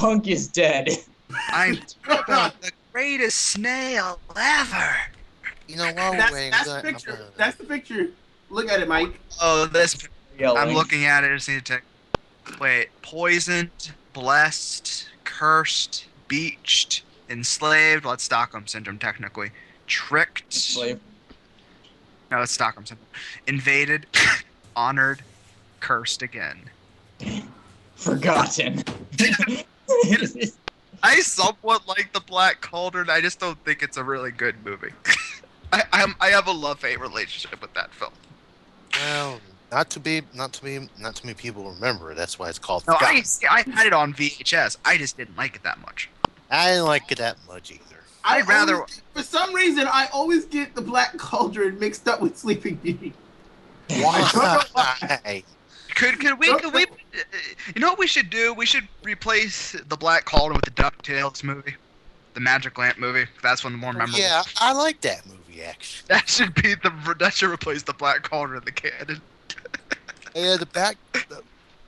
Punk is dead. I'm the greatest snail ever. You know, while we're waiting, That's the picture. That's the picture. Look at it, Mike. Oh, this. I'm Yelling. looking at it. I just need to wait. Poisoned, blessed, cursed, beached, enslaved. Well, it's Stockholm syndrome technically. Tricked. Slave. No, it's Stockholm syndrome. Invaded, honored, cursed again. Forgotten. I somewhat like the Black Cauldron. I just don't think it's a really good movie. I have a love-hate relationship with that film. well, not too many people remember it. That's why it's called. No, Forgotten. I had it on VHS. I just didn't like it that much. I didn't like it that much either. I'd rather. For some reason, I always get the Black Cauldron mixed up with Sleeping Beauty. Why? Could we you know what we should do? We should replace the Black Cauldron with the DuckTales movie, the Magic Lamp movie. That's one of the more memorable. Yeah, I like that movie actually. That should replace the Black Cauldron in the canon. Yeah,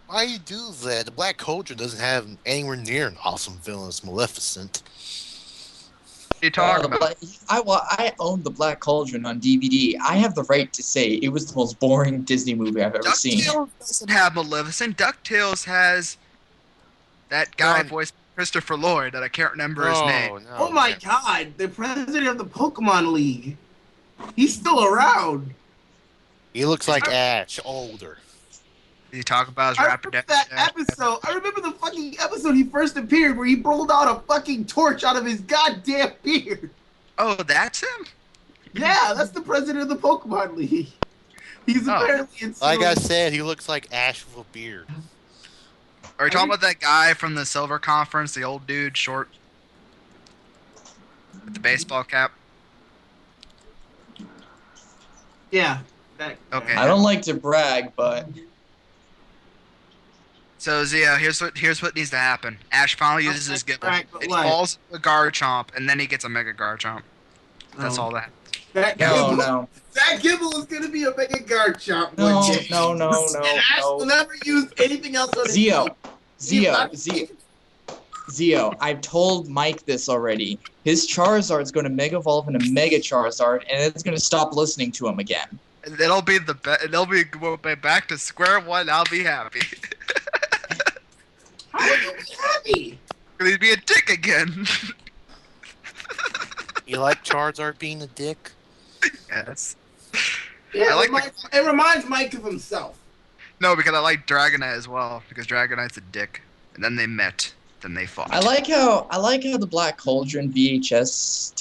why you do that? The Black Cauldron doesn't have anywhere near an awesome villain as Maleficent. What are you talking about? I own the Black Cauldron on DVD. I have the right to say it was the most boring Disney movie I've ever seen. DuckTales doesn't have Maleficent. DuckTales has that guy voiced Christopher Lloyd that I can't remember his name. No, Oh my God! The president of the Pokemon League. He's still around. He looks like Ash, older. Did you talk about his I rapper remember that episode. I remember the fucking episode he first appeared where he rolled out a fucking torch out of his goddamn beard. Oh, that's him? Yeah, that's the president of the Pokemon League. He's apparently in. Like I said, he looks like Ash with a beard. Are you talking about that guy from the Silver Conference, the old dude, short, with the baseball cap? Yeah. Okay. I don't like to brag, but So Zia, here's what needs to happen. Ash finally uses his Gibble. Right, but It what? falls to a Garchomp, and then he gets a Mega Garchomp. That's all that. That no. That Gibble is gonna be a Mega Garchomp. No, one day. no. And Ash will never use anything else on his Zio, I've told Mike this already. His Charizard's going to Mega Evolve into Mega Charizard, and it's going to stop listening to him again. It'll be we'll be back to square one. I'll be happy. How would you be happy? He'd be a dick again. You like Charizard being a dick? Yes. Yeah, I like it reminds Mike of himself. No, because I like Dragonite as well. Because Dragonite's a dick. And then they met. Then they fought. I like how the Black Cauldron VHS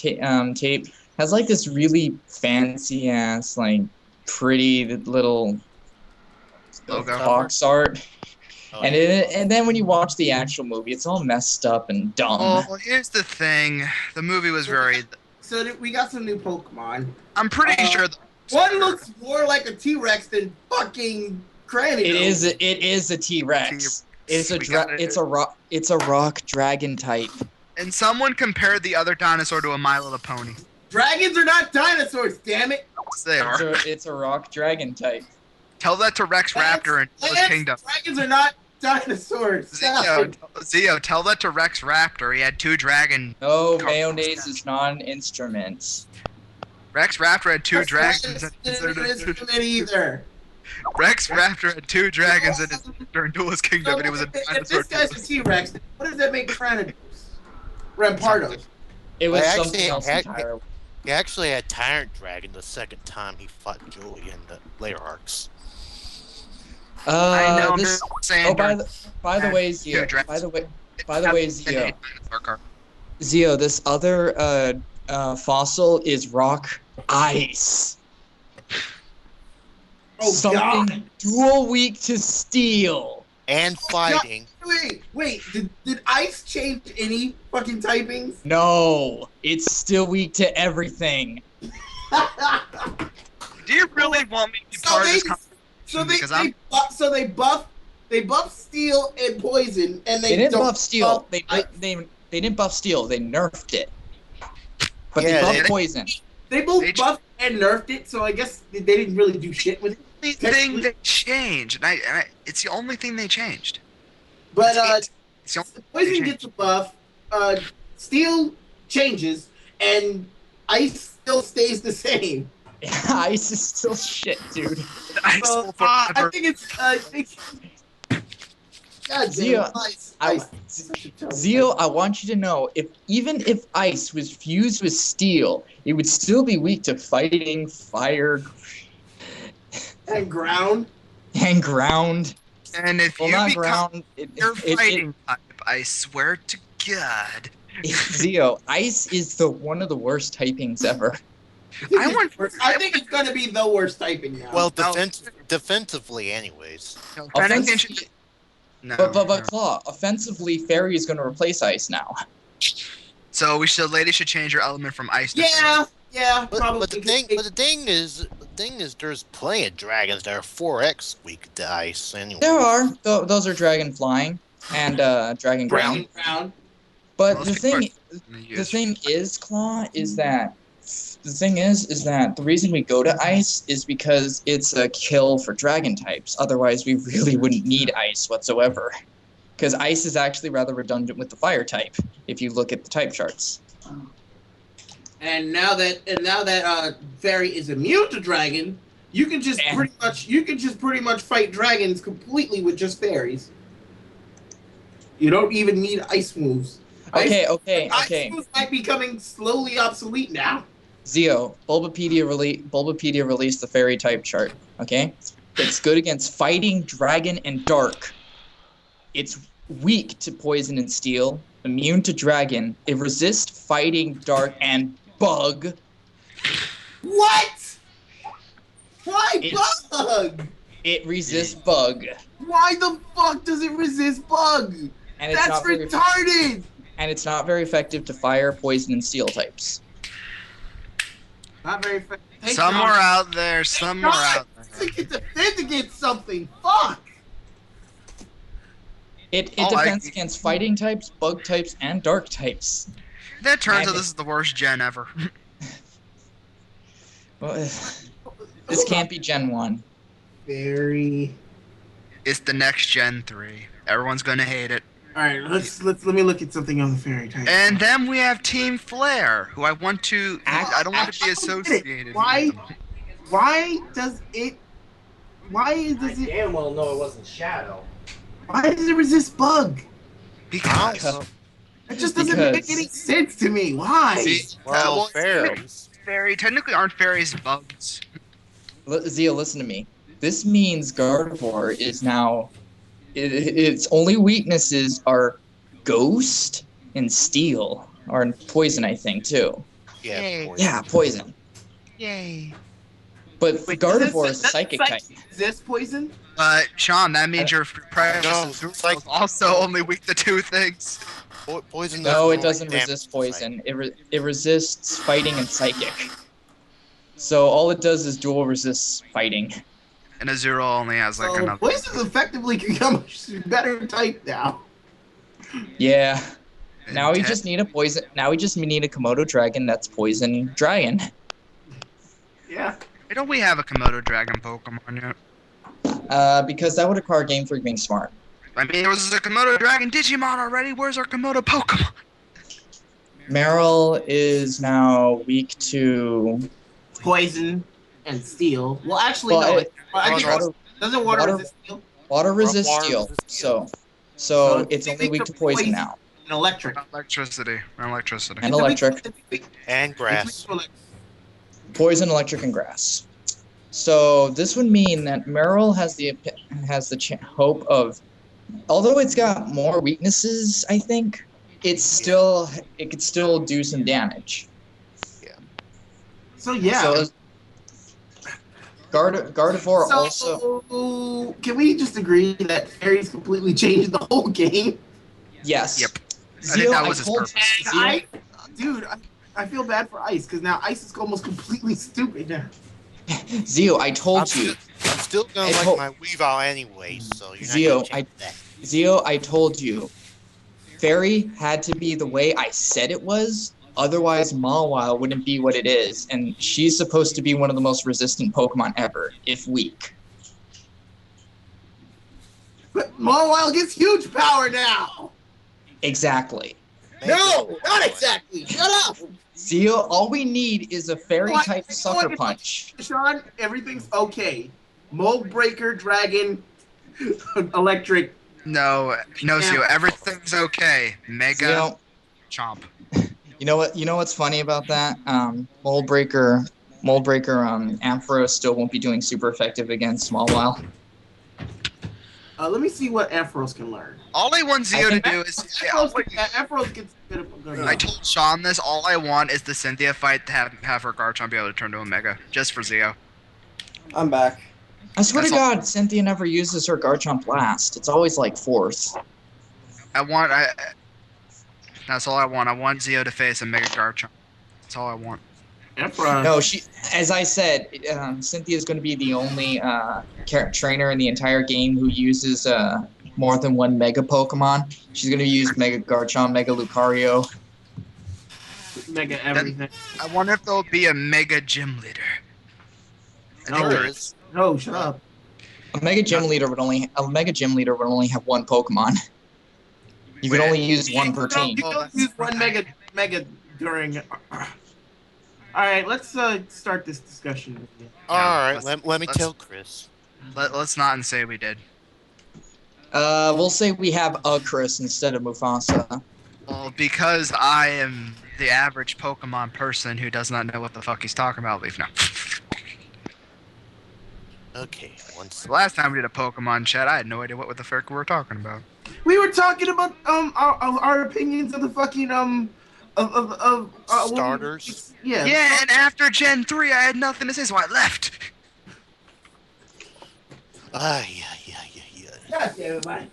tape has like this really fancy ass, like pretty little Logo. box art. Oh, And then when you watch the actual movie, it's all messed up and dumb. Well, here's the thing. The movie was very. So we got some new Pokemon. I'm pretty sure. One looks more like a T-Rex than fucking Granny. It is a T-Rex. It's a rock dragon type. And someone compared the other dinosaur to a My Little Pony. Dragons are not dinosaurs, damn it. Yes, they are. It's a rock dragon type. Tell that to Rex Raptor in Duel's Kingdom. Dragons are not dinosaurs. Zio, tell that to Rex Raptor. He had two dragon. No, mayonnaise is not an instrument. Rex Raptor had two dragons. Either. Rex Raptor had two dragons during Duel's Kingdom, and he was a If dinosaur. this guy's a T-Rex, what does that make Tyrannosaurus? Rampardos. It was Well, something else entirely. He actually had Tyrant Dragon the second time he fought Julie in the later arcs. I know. This, I'm just saying. by the way, Zio. Zio, this other fossil is rock ice. Oh, Something God. dual weak to steel. And fighting. Wait, did ice change any fucking typings? No, it's still weak to everything. Do you really want me to be part of this conversation? They buff steel and poison, and They didn't buff steel. They didn't buff steel. They nerfed it. But they buffed poison. They both buffed and nerfed it, so I guess they didn't really do shit with it. The thing they changed, and I it's the only thing they changed. But Poison gets a buff, steel changes, and ice still stays the same. Ice is still shit, dude. Ice So, will I forever. think it's. God damn Zio, it, ice. I- Ice. Such a terrible Zio, type. I want you to know, even if ice was fused with steel, it would still be weak to fighting, fire, And ground. and ground. And if Well, you not become ground. your fighting type, I swear to God. Zio, ice is one of the worst typings ever. I think it's gonna be the worst typing now. Well, defensively, anyways. No, Fennekin should- Offensively, no, but no. Claw, offensively, fairy is going to replace ice now. So ladies should change your element from ice to yeah, probably. But the thing is, there's plenty of dragons that are 4x weak to ice anyway. There are those are dragon flying and dragon ground. Ground. But Most the people thing, are- the thing is, Claw, is that the reason we go to ice is because it's a kill for dragon types. Otherwise, we really wouldn't need ice whatsoever. Because ice is actually rather redundant with the fire type if you look at the type charts. And now that fairy is immune to dragon, you can just pretty much fight dragons completely with just fairies. You don't even need ice moves. Okay. Ice moves might be becoming slowly obsolete now. Zio, Bulbapedia released the fairy type chart. Okay, it's good against fighting, dragon, and dark. It's weak to poison and steel, immune to dragon. It resists fighting, dark, and bug. What? Why bug? It resists bug. Why the fuck does it resist bug? And it's That's not very, retarded. and it's not very effective to fire, poison, and steel types. Not very effective. Hey, somewhere John. out there, somewhere out there. It can defend against something. Fuck. It Oh, defends against fighting types, bug types, and dark types. That turns out this is the worst gen ever. Well, this can't be Gen 1. Very. It's the next Gen 3. Everyone's gonna hate it. All right, let me look at something on the fairy type. And then we have Team Flare, who I don't want to be associated Why? with them. Why does it? Why does it? Damn well know it wasn't Shadow. Why does it resist bug? Because It just doesn't make Because- any sense to me. Why? See, Well, fairies. technically aren't fairies bugs. Zia, listen to me. This means Gardevoir is now. Its only weaknesses are Ghost and Steel, or Poison, I think, too. Yeah. poison. Yeah, Poison. Yay. But Wait, Gardevoir does is Psychic type. Resist poison? Sean, that means your premise is like- also only weak to two things. Poison. No, it do doesn't damage resist to Poison. It resists Fighting and Psychic. So all it does is dual resists Fighting. And a zero only has like So another. poison effectively can become a better type now. Yeah. Now we Intent. just need a Poison. Now we just need a Komodo Dragon that's Poison Dragon. Yeah. Why don't we have a Komodo Dragon Pokemon yet? Because that would require Game Freak being smart. I mean, there was a Komodo Dragon Digimon already. Where's our Komodo Pokemon? Meryl is now weak to Poison and steel. Well, actually, Well, no. it- Doesn't water water- resist steel? water resist Water steel. resist steel. So it's only weak to poison now. And electric. Electricity. And electric. And grass. Poison, electric, and grass. So this would mean that Meryl has the hope of, although it's got more weaknesses, I think it could still do some damage. So yeah. So Gardevoir So, also can we just agree that fairies completely changed the whole game? yes. Yep. Zio, I think that was his told purpose. And dude, I feel bad for Ice because now Ice is almost completely stupid now. Zio, I told I'm you. still gonna I like told- my Weavile anyway, so you're not Zio, gonna change that. Zio, I told you. Fairy had to be the way I said it was. Otherwise, Mawile wouldn't be what it is, and she's supposed to be one of the most resistant Pokemon ever, if weak. But Mawile gets huge power now. Exactly. No, not exactly. Shut up. Zeo, all we need is a fairy What? type sucker punch. Sean, everything's okay. Mold breaker, dragon, electric. No, Zio, everything's okay. Mega Zeo, chomp. you know what? You know what's funny about that? Mold breaker, Ampharos still won't be doing super effective against Small While. Let me see what Ampharos can learn. All I want Zio to do is. Ampharos gets good. I told Sean this. All I want is the Cynthia fight to have her Garchomp be able to turn to a Mega, just for Zio. I'm back. I swear That's to all- God, Cynthia never uses her Garchomp last. It's always like fourth. That's all I want. I want Zio to face a Mega Garchomp. That's all I want. Ampharos. No, as I said, Cynthia's going to be the only trainer in the entire game who uses more than one Mega Pokemon. She's going to use Mega Garchomp, Mega Lucario. Mega everything. I wonder if there'll be a Mega Gym Leader. I think there is. No, shut up. A Mega Gym Leader would only have one Pokemon. You could only use one per team. You don't use one mega during. All right, let's start this discussion. All right, let's- let me let's- tell Chris. Let's not say we did. We'll say we have a Chris instead of Mufasa. Well, because I am the average Pokemon person who does not know what the fuck he's talking about, leave now. Okay, once. The last time we did a Pokemon chat, I had no idea what the fuck we were talking about. We were talking about our opinions of the fucking of Starters. Yeah. Yeah, and after Gen 3, I had nothing to say, so I left. Yeah. God damn it, man.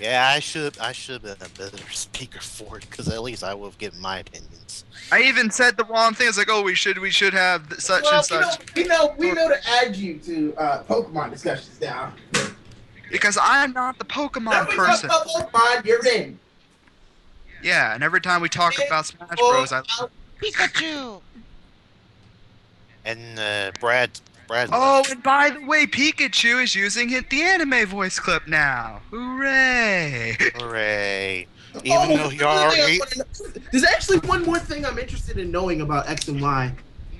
Yeah, I should have been a better speaker for it, because at least I would have given my opinions. I even said the wrong thing. It's like, oh, we should have such and such. We know to add you to Pokemon discussions now. Because I'm not the Pokemon person. Pokemon, you're in. Yeah, and every time we talk about Smash Bros, I. Pikachu. And Brad. Oh, and by the way, Pikachu is using the anime voice clip now. Hooray! Hooray! Even though he already, There's actually one more thing I'm interested in knowing about X and Y.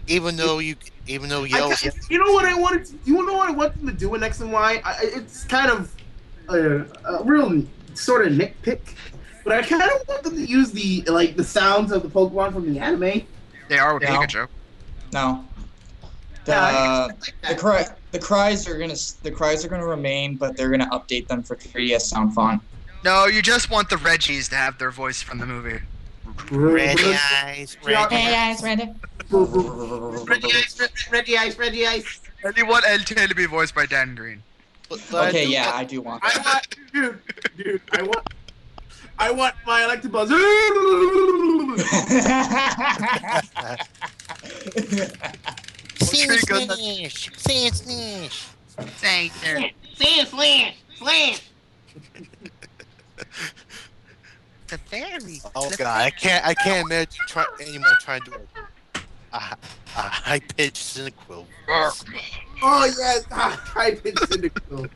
even though Yellow. You know what I wanted? You know what I want them to do in X and Y? It's kind of a real sort of nitpick, but I kind of want them to use the sounds of the Pokemon from the anime. They are with Yeah. Pikachu. No. The cries are gonna remain, but they're gonna update them for 3DS sound font. No, you just want the Reggies to have their voice from the movie. Reggie eyes. Randy. Reggie Ice. And you want LT to be voiced by Dan Green. Okay, yeah, I do want that. Dude, I want my Electabuzz. Snish. The fairy. Oh god, I can't imagine anyone trying to do a high pitched Cyndaquil. Oh yes, high pitched Cyndaquil.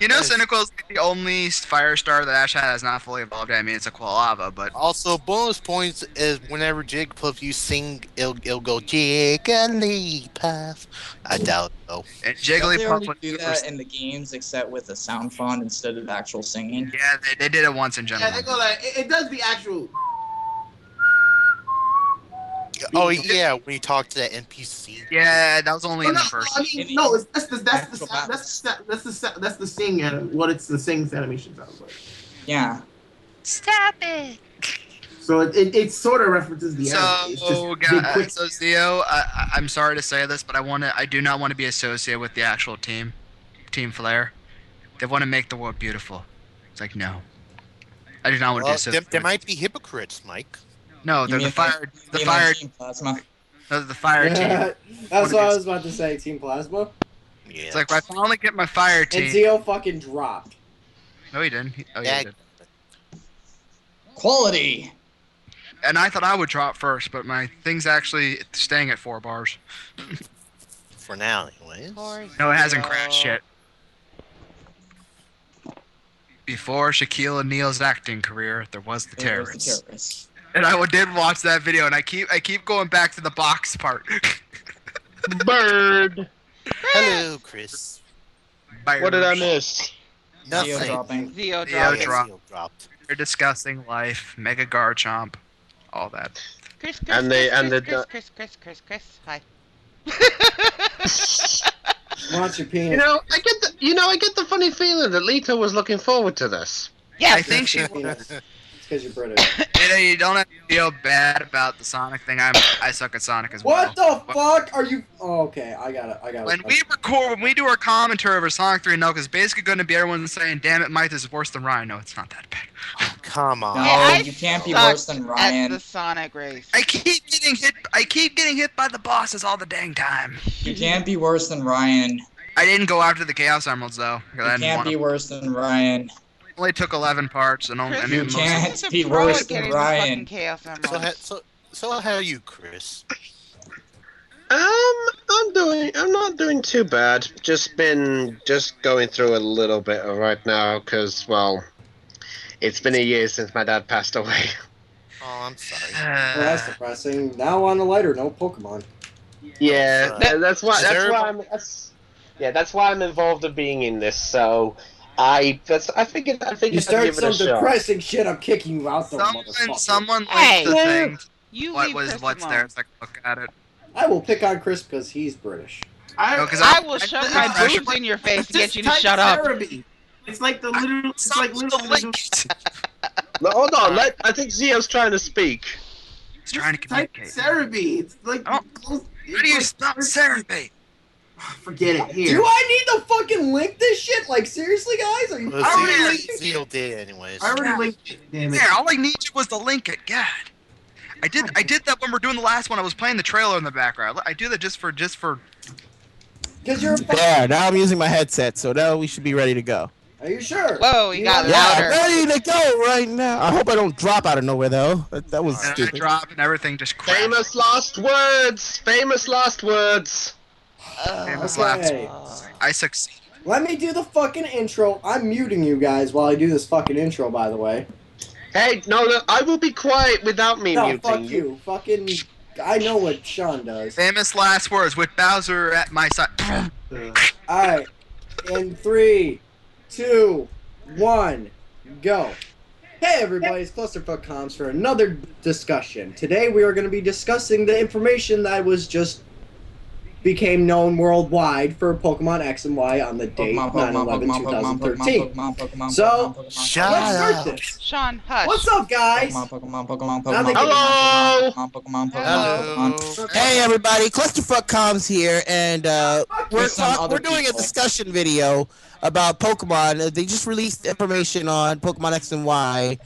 You know, Cyndaquil's the only fire star that Ash has not fully evolved. I mean, it's a Quilava, but Also, bonus points is whenever Jigglypuff you sing, it'll go Jigglypuff. I doubt it though. and They Jigglypuff already was do that in the games, except with a sound font instead of actual singing. Yeah, they did it once in Gen Yeah, 1. they go like it does the actual. Oh yeah, when you talk to that NPC. Yeah, that was only in the first. I mean, no, that's the sing what it's the sing animation sounds like. Yeah. Stop it. So it sort of references the anime. It's just big, quick. So Zio, I'm sorry to say this, but I do not want to be associated with the actual Team Flare. They want to make the world beautiful. It's like no, I do not want to be associated. There might be hypocrites, Mike. No, they're the fire Team Plasma. They're the fire team. That's what I was about to say, Team Plasma. Yeah. It's like if I finally get my fire And team. Zio fucking dropped. No, he didn't. Yeah, he did. Quality. And I thought I would drop first, but my thing's actually staying at 4 bars. For now, anyways. No, it hasn't crashed yet. Before Shaquille O'Neal's acting career, there was the There was the terrorists. terrorists. And I did watch that video, and I keep going back to the box part. Bird. Hello, Chris. What did I miss? Video Nothing. dropping. Zeo Theo dropping. dropped. Seal dropped. They're discussing life, Mega Garchomp, all that. Chris, And Chris. Hi. Wants your penis. I get the funny feeling that Lita was looking forward to this. I think she. Penis. It's because you're British. You don't have to feel bad about the Sonic thing. I suck at Sonic as well. What the fuck are you? Oh, okay, I got it. When we do our commentary over Sonic 3 Knuckles, it's basically going to be everyone saying, "Damn it, Mike, this is worse than Ryan." No, it's not that bad. Oh, come on. No, I you can't be suck worse than At Ryan. the Sonic race. I keep getting hit by the bosses all the dang time. You can't be worse than Ryan. I didn't go after the Chaos Emeralds though. 'Cause I You didn't can't want be to. worse than Ryan. Only took 11 parts and only. Chris, I You mean, can't He's a be pro worse at than getting the Ryan. fucking Chaos Emeralds. So how are you, Chris? I'm not doing too bad. Just going through a little bit right now because, well, it's been a year since my dad passed away. Oh, I'm sorry. Well, that's depressing. Now on the lighter note, Pokemon. Yeah, that's why I'm involved in being in this. So I figured You I'd give start it some a shot. depressing shit, I'm kicking you out the motherfucker. someone Hey! linked the thing. You What leave was Chris what's alone. there? So I can look at it. I will pick on Chris because he's British. No, 'cause I will I shove did my impression- boobs in your face to get Just you to type shut up. Cerebi. It's like the little. It's like Someone literally link it. No, hold on. I think Zio's trying to speak. He's trying to type communicate. Cerebi. It's like. Oh. close- How do you spell Cerebi? Forget it. Here. Do I need to fucking link this shit? Like, seriously, guys? Are you Well, I already Seal, linked Seal did anyways. I already linked it. Damn it. There, all I needed was the link it. God. I did that when we were doing the last one. I was playing the trailer in the background. I do that just for. Because you're a fucking... There, now I'm using my headset, so now we should be ready to go. Are you sure? Whoa, you got want- Yeah, louder. I'm ready to go right now. I hope I don't drop out of nowhere, though. That was And I stupid. drop and everything just crashed. Famous last words. Famous last words. Famous Okay. laughs. I succeed. Let me do the fucking intro. I'm muting you guys while I do this fucking intro, by the way. Hey, no, I will be quiet without me No, muting fuck you. Fucking... I know what Sean does. Famous last words with Bowser at my side. Alright. In 3, 2, 1, go. Hey everybody, it's Clusterfuck Comms for another discussion. Today we are going to be discussing the information that was just became known worldwide for Pokemon X and Y on the date 9/11/2013. So, Shut let's start up. this. Sean, hush. What's up, guys? Hello. Hey, everybody. Clusterfuck Comms here, and With some other we're doing a people. discussion video about Pokemon. They just released information on Pokemon X and Y.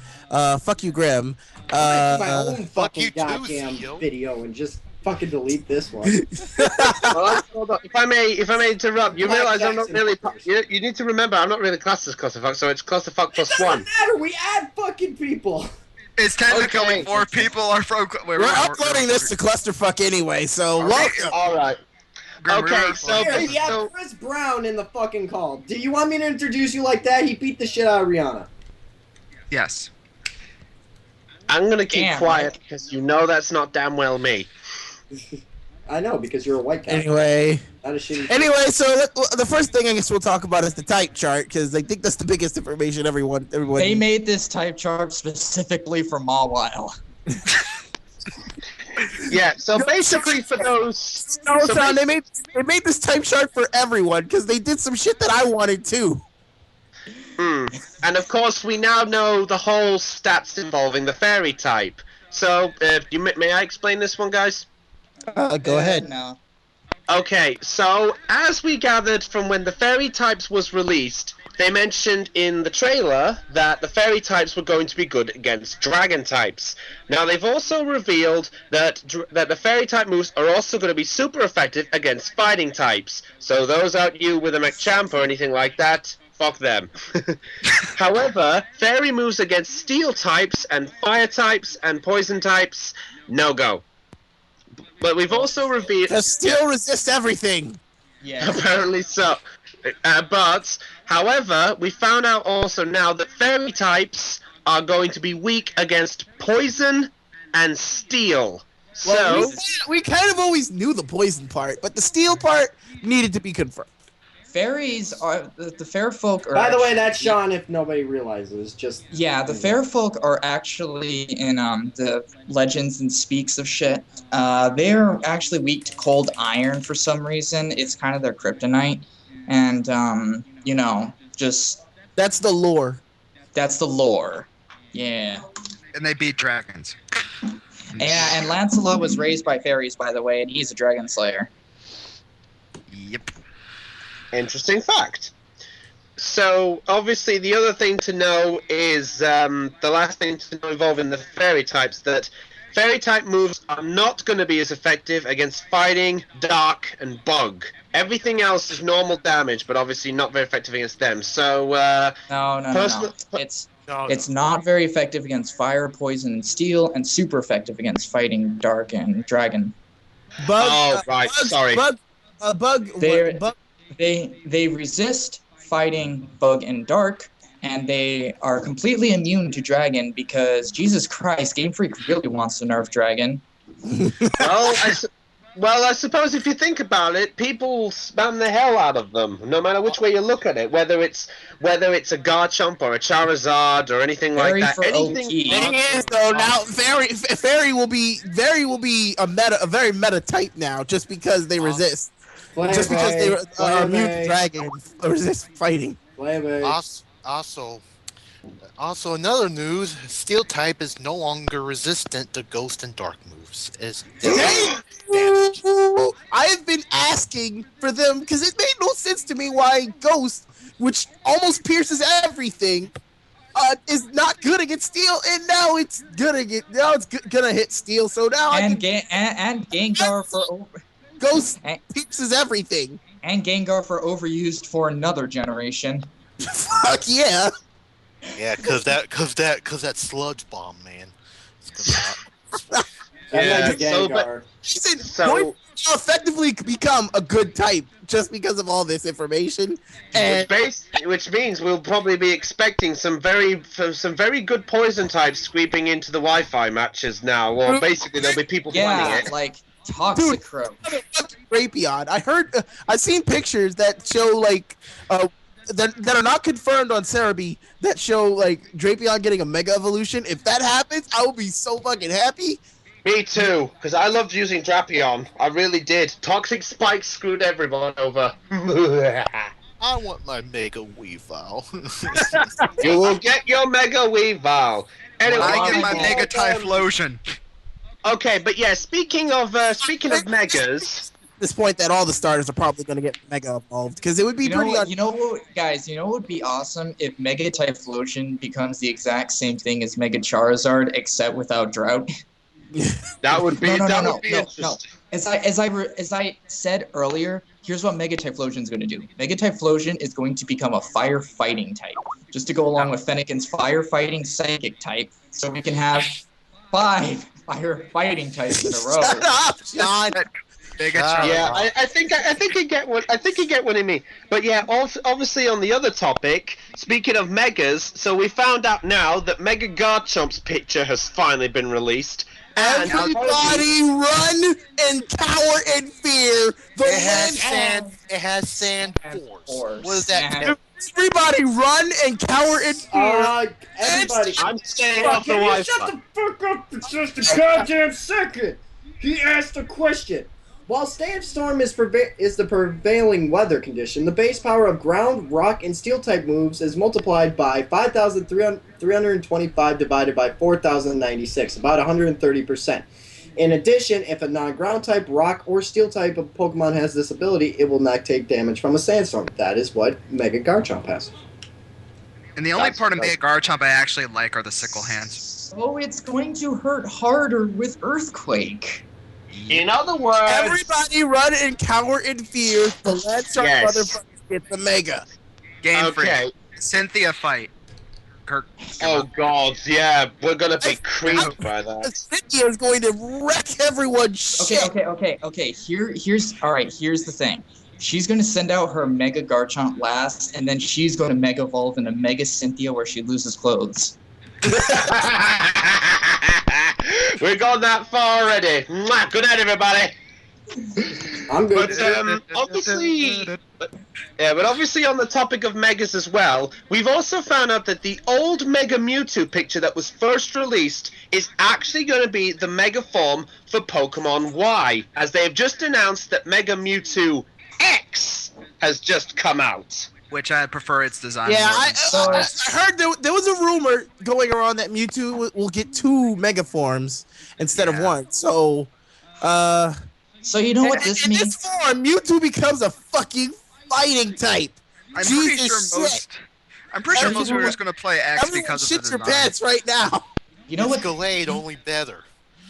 Fuck you, Grim. I'll make my own fuck fucking you too, goddamn Theo. video and just fucking delete this one. Well, hold on. If I may interrupt, you Mike realise I'm not Jackson really. first. You need to remember, I'm not really classed as Clusterfuck, so it's Clusterfuck It plus doesn't one. matter, we add fucking people. It's technically Okay. 4 people are from. Wait, We're uploading this to Clusterfuck anyway, so welcome. All right. Okay, so Here, we basically, have Chris Brown in the fucking call. Do you want me to introduce you like that? He beat the shit out of Rihanna. Yes. I'm gonna keep Damn, quiet Mike. because you know that's not damn well me. I know, because you're a white guy. Anyway, Not a shitty... so the first thing I guess we'll talk about is the type chart, because I think that's the biggest information everyone. They made this type chart specifically for Mawile. Yeah. So basically, for those. No, so Sean, basi- they made this type chart for everyone because they did some shit that I wanted too. And of course, we now know the whole stats involving the fairy type. So, may I explain this one, guys? Go ahead. No. Okay, so as we gathered from when the fairy types was released, they mentioned in the trailer that the fairy types were going to be good against dragon types. Now they've also revealed that the fairy type moves are also going to be super effective against fighting types. So those out you with a Machamp or anything like that, fuck them. However, fairy moves against steel types and fire types and poison types, no go. But we've also revealed... Because steel resists everything. Yeah. Apparently so. But, however, we found out also now that fairy types are going to be weak against poison and steel. Well, So, we kind of always knew the poison part, but the steel part needed to be confirmed. Fairies are the fair folk are. By the way, actually- that's Sean. If nobody realizes, just Yeah, the fair folk are actually in the legends and speaks of shit. They're actually weak to cold iron for some reason. It's kind of their kryptonite, and just That's the lore. that's the lore. Yeah. And they beat dragons. Yeah, and Lancelot was raised by fairies, by the way, and he's a dragon slayer. Yep. interesting fact. So, obviously, the other thing to know is the last thing to know involving the fairy types that fairy type moves are not going to be as effective against fighting, dark, and bug. Everything else is normal damage, but obviously not very effective against them. So, No. Personal- It's not very effective against fire, poison, and steel, and super effective against fighting dark and dragon. Bug. Oh, right, sorry. Bug. They're- Bug. They resist fighting bug and dark, and they are completely immune to dragon because Jesus Christ, Game Freak really wants to nerf dragon. Well, I suppose if you think about it, people spam the hell out of them, no matter which way you look at it. Whether it's a Garchomp or a Charizard or anything Fairy like that. for Anything. OP. Thing is, though, now fairy will be a very meta type now, just because they resist. Just because they are immune to dragon resist fighting. Also, another news: Steel type is no longer resistant to ghost and dark moves. I have been asking for them because it made no sense to me why Ghost, which almost pierces everything, is not good against steel, and now it's gonna hit steel. So now And Gengar for Ghost pierces everything. and Gengar for overused for another generation. Fuck yeah! Yeah, cause that sludge bomb, man. Yeah, Gengar. Going to effectively become a good type just because of all this information, and Which means we'll probably be expecting some very good poison types sweeping into the Wi-Fi matches now. Or basically, there'll be people playing it. like Toxicroak. Drapion. I've seen pictures that show that are not confirmed on Cerebi that show like Drapion getting a mega evolution. If that happens, I will be so fucking happy. Me too, because I loved using Drapion. I really did. Toxic Spike screwed everyone over. I want my Mega Weavile. You will get your Mega Weavile. Anyway, I get my Mega Typhlosion. Okay, but yeah, speaking of megas. This point that all the starters are probably going to get mega evolved because it would be You know what, guys? You know what would be awesome if Mega Typhlosion becomes the exact same thing as Mega Charizard except without Drought. That would be No. interesting. As I said earlier, here's what Mega Typhlosion is going to do. Mega Typhlosion is going to become a firefighting type, just to go along with Fennekin's firefighting psychic type, so we can have 5 firefighting types in a row. Shut up, John. Yeah, I think you get what I mean. But yeah, also, obviously on the other topic, speaking of megas, so we found out now that Mega Garchomp's picture has finally been released. And everybody run and cower in fear. It has sand force. What is that? Everybody run and cower in fear. Everybody. I'm staying off the Wi-Fi. Shut the fuck up for just a goddamn second. He asked a question. While Sandstorm is the prevailing weather condition, the base power of ground, rock, and steel type moves is multiplied by 5,325 divided by 4,096, about 130%. In addition, if a non-ground type, rock, or steel type of Pokemon has this ability, it will not take damage from a Sandstorm. That is what Mega Garchomp has. And the only part of Mega Garchomp I actually like are the sickle hands. So it's going to hurt harder with Earthquake. In other words, everybody run and cower in fear. The Landshark motherfuckers get the Mega. Game Freak. Cynthia fight. Kirk. Oh god, yeah, we're gonna be creamed by that. Cynthia is going to wreck everyone's shit. Okay. Here's the thing. She's going to send out her Mega Garchomp last, and then she's going to Mega Evolve into Mega Cynthia where she loses clothes. We've gone that far already. Mwah! Good night, everybody. I'm good. But obviously on the topic of Megas as well, we've also found out that the old Mega Mewtwo picture that was first released is actually going to be the Mega form for Pokemon Y, as they have just announced that Mega Mewtwo X has just come out. Which I prefer its design. Yeah, more than I heard there was a rumor going around that Mewtwo will get 2 Mega Forms instead of 1. So, So you know what this in means? this form, Mewtwo becomes a fucking fighting type. I'm pretty Jesus sure most. shit. I'm pretty sure most Everyone- people are just gonna play X Everyone because of the shit your design. pants right now. You know what? Gallade, only better.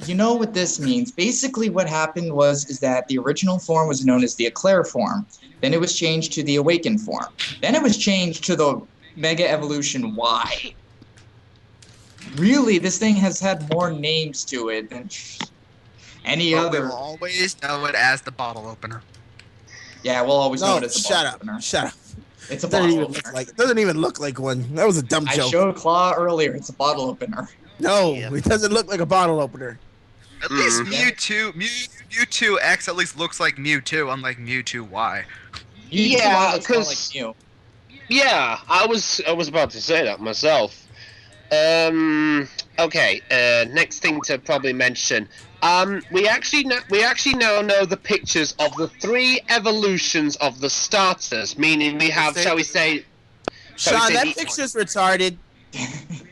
You know what this means? Basically, what happened is that the original form was known as the Eclair form. Then it was changed to the Awakened form. Then it was changed to the Mega Evolution Y. Really, this thing has had more names to it than any But other. we'll always know it as the bottle opener. Yeah, we'll always know No, it as a shut bottle up. opener. Shut up. It's a Doesn't bottle even opener. look like. It doesn't even look like one. That was a dumb I joke. showed Claw earlier. It's a bottle opener. No, Yeah. it doesn't look like a bottle opener. At least Mm. Mewtwo X at least looks like Mewtwo, unlike Mewtwo Y. Yeah, looks more 'cause- like Mew. Yeah, I was about to say that myself. Okay. Next thing to probably mention. We actually now know the pictures of the 3 evolutions of the starters. Meaning we have, shall we say, Sean, that the- picture's retarded.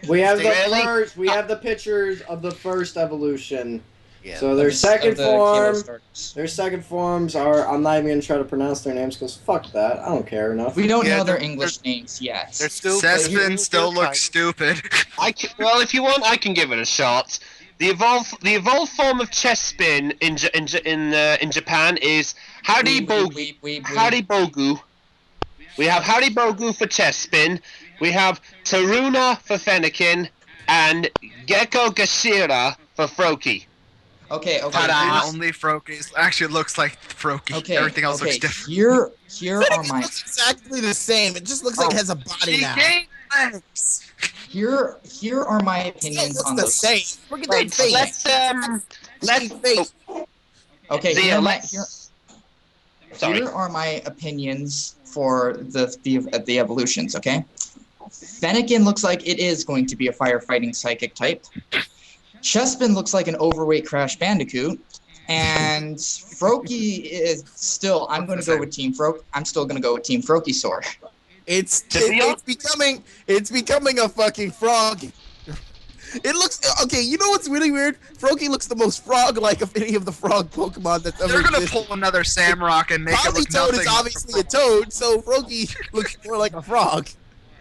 We have the Really? first. We have the pictures of the first evolution. Yeah. So their second Of the Kilo form. starters. Their second forms are. I'm not even gonna try to pronounce their names because fuck that. I don't care enough. We don't Yeah, know their they're- English names yet. They're still. Sespin still looks stupid. well, if you want, I can give it a shot. The evolved form of Chespin in Japan is Howdy Bogu. We have Howdy Bogu for Chespin. We have Taruna for Fennekin, and Gecko Gashira for Froakie. Okay. Ta-da! Only Froakie actually looks like Froakie. Okay. Everything else okay. looks different. Here are It my looks exactly the same. It just looks like it has a body She now. gained legs. here are my It opinions looks on the those. same. Look at that Wait, face. let's face. Okay. Zia, Here are Sorry. here are my opinions for the evolutions. Okay. Fennekin looks like it is going to be a firefighting psychic type. Chespin looks like an overweight Crash Bandicoot. And Froakie is still. I'm going to go with Team Froakie. I'm still going to go with Team Froakiesaur. It's becoming a fucking frog. It looks okay. You know what's really weird? Froakie looks the most frog-like of any of the frog Pokemon that's ever They're gonna existed. pull another Samrock and make it look Toad nothing. is obviously a toad, so Froakie looks more like a frog.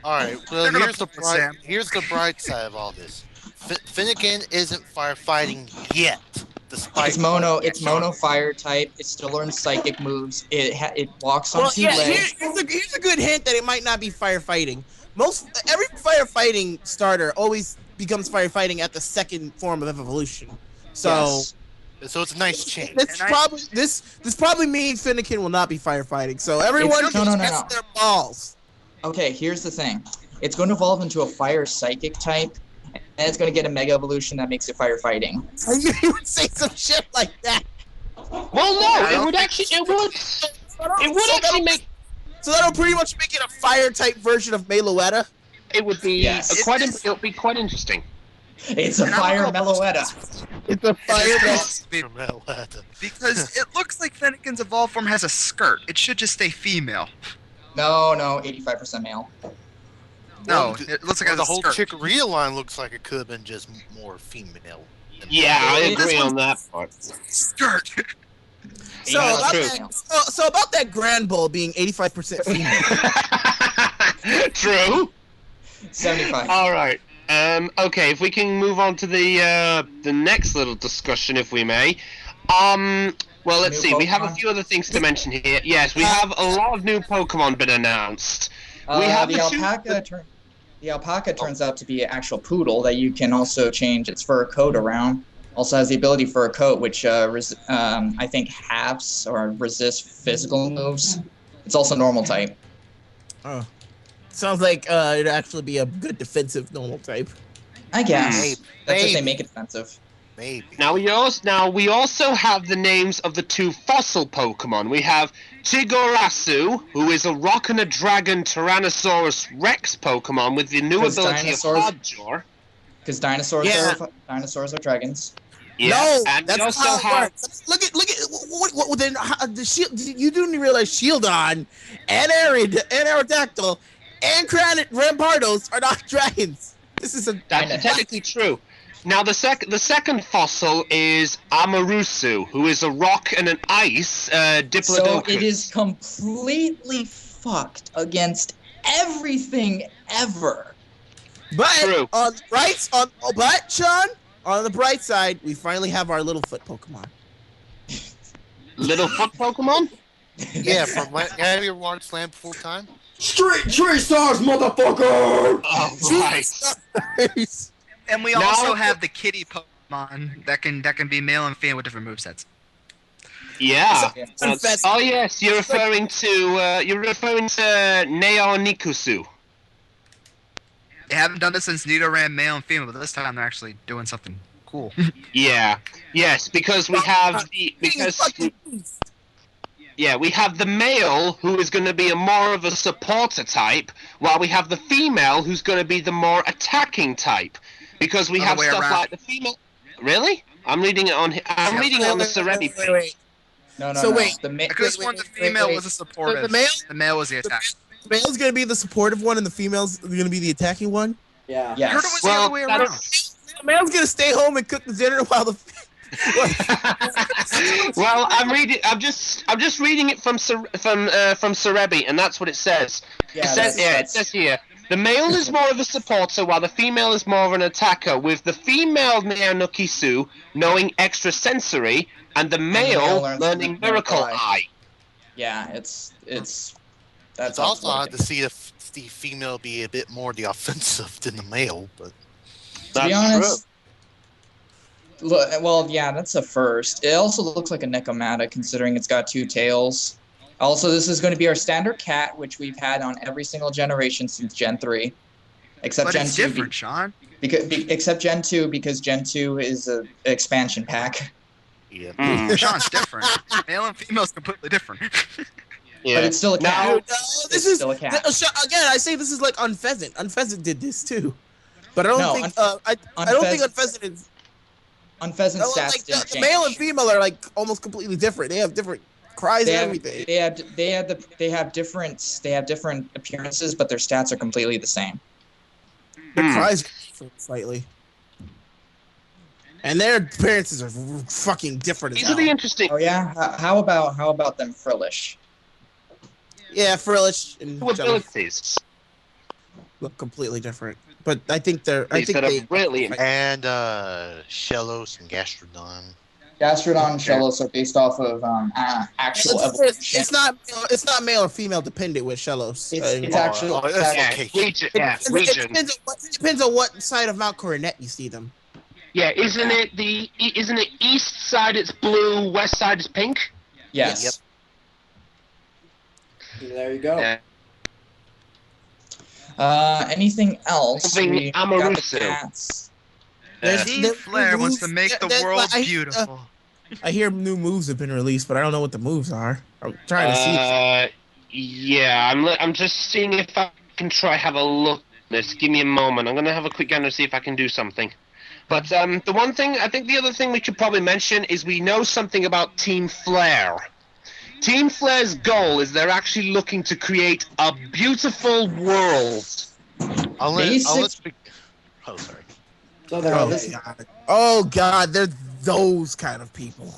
All right. Well, They're gonna here's the put Sam. here's the bright side of all this. Finnegan isn't firefighting yet. Despite It's mono fire type. It still learns psychic moves. It walks on Well, 2 yeah. legs. Here's a good hint that it might not be firefighting. Every firefighting starter always becomes firefighting at the second form of evolution. So Yes. So it's a nice change. this probably means Finnegan will not be firefighting. So everyone No, can no, test no. their balls. Okay, here's the thing. It's going to evolve into a fire psychic type, and it's going to get a mega evolution that makes it firefighting. So you would say some shit like that. Well, no, it would actually make. So that'll pretty much make it a fire type version of Meloetta. It would be Yes. it would be quite interesting. It's a fire Meloetta. It's a Because it looks like Fennekin's evolved form has a skirt. It should just stay female. No, 85% male. No, it looks like it has the a whole skirt. Chicoria line looks like it could have been just more female. Yeah, I This agree one's- on that part. Skirt. So Yeah, about true. that, so about that Grand Bull being 85% female. True. 75. All right. Okay, if we can move on to the next little discussion, if we may. Well, let's New see. We have a Pokemon? few other things to mention here. Yes, we have a lot of new Pokemon been announced. We have the the two- alpaca turns out to be an actual poodle that you can also change its fur coat around. Also has the ability for a coat, which I think halves or resists physical moves. It's also normal type. Oh, sounds like it'd actually be a good defensive normal type. I guess. Maybe. That's if they Maybe. make it defensive. Maybe. Now we also have the names of the 2 fossil Pokemon. We have Chigorasu, who is a rock and a dragon Tyrannosaurus Rex Pokemon with the new 'Cause ability of dinosaurs- Hardjaw. Because dinosaurs Yeah. are dragons. Yeah, No, and we that's also not how it have works. Look at what then the shield. You do realize Shieldon and Aerodactyl and Rampardos are not dragons. This is a that's technically true. Now the second fossil is Amarusu, who is a rock and an ice Diplodocus. So it is completely fucked against everything ever. But True. Sean, on the bright side, we finally have our Littlefoot Pokemon. Littlefoot Pokemon? Yeah, from when have you watched Slam full time? Street Tree Stars, motherfucker! Oh, right. And we Now- also have the kitty Pokemon that can be male and female with different movesets. Yeah. Confess- Oh yes, you're referring to Neonikusu. They haven't done this since Nidoran male and female, but this time they're actually doing something cool. Yeah. Yes, because we have we have the male who is going to be more of a supporter type, while we have the female who's going to be the more attacking type. Because we Other have way stuff around. like the female. Really? I'm reading it on. I'm reading it on the Serebi page. Wait. No. So wait. The I could have sworn the female was a supportive. The male was the attack. The male's gonna be the supportive one, and the female's gonna be the attacking one. Yeah. I heard it was the Well, other way around. The male's gonna stay home and cook the dinner while the. Well, I'm just reading it from Serebi, and that's what it says. Yeah, It says here. The male is more of a supporter, while the female is more of an attacker, with the female Neonukisu knowing extrasensory, and the male learns learning Miracle Miracle Eye. Eye. Yeah, it's that's It's how also hard working. to see the female be a bit more the offensive than the male, but To be honest, well, yeah, that's a first. It also looks like a Necomata, considering it's got 2 tails. Also, this is going to be our standard cat, which we've had on every single generation since Gen 3. Except But Gen it's 2. different, Sean. Except Gen 2, because Gen 2 is an expansion pack. yeah. Mm. Sean's different. Male and female is completely different. Yeah. But it's still a cat. Now, This is still a cat. Again, I say this is like Unpheasant. Unpheasant did this too, but I don't No, think I don't think Unpheasant is. Unpheasant Like, stats didn't the change. male and female are like almost completely different. They have different cries They and have, everything. they have different appearances, but their stats are completely the same. Their cries are different slightly, and their appearances are fucking different as these are hell. the interesting Oh yeah, how about them Frillish? Yeah, Frillish and Jelly abilities. look completely different, but I think they're. I These think that are they. really And Shellos and Gastrodon. Gastrodon and Shellos are based off of actual evolution. It's not male or female dependent with Shellos. It's actual. that's it's okay. Region. It depends on what side of Mount Coronet you see them. Yeah, isn't it east side it's blue, west side is pink? Yes. Yep. There you go. Yeah. Anything else? Something We got the Amarusu. cats. Team Flare wants to make the world beautiful. I hear new moves have been released, but I don't know what the moves are. I'm trying to see. Yeah, I'm just seeing if I can try have a look at this. Give me a moment. I'm gonna have a quick gander to see if I can do something. But the one thing, I think the other thing we should probably mention is we know something about Team Flare. Team Flare's goal is they're actually looking to create a beautiful world. Unless we... Oh, sorry. So there Oh, it is. God. Oh God, they're those kind of people.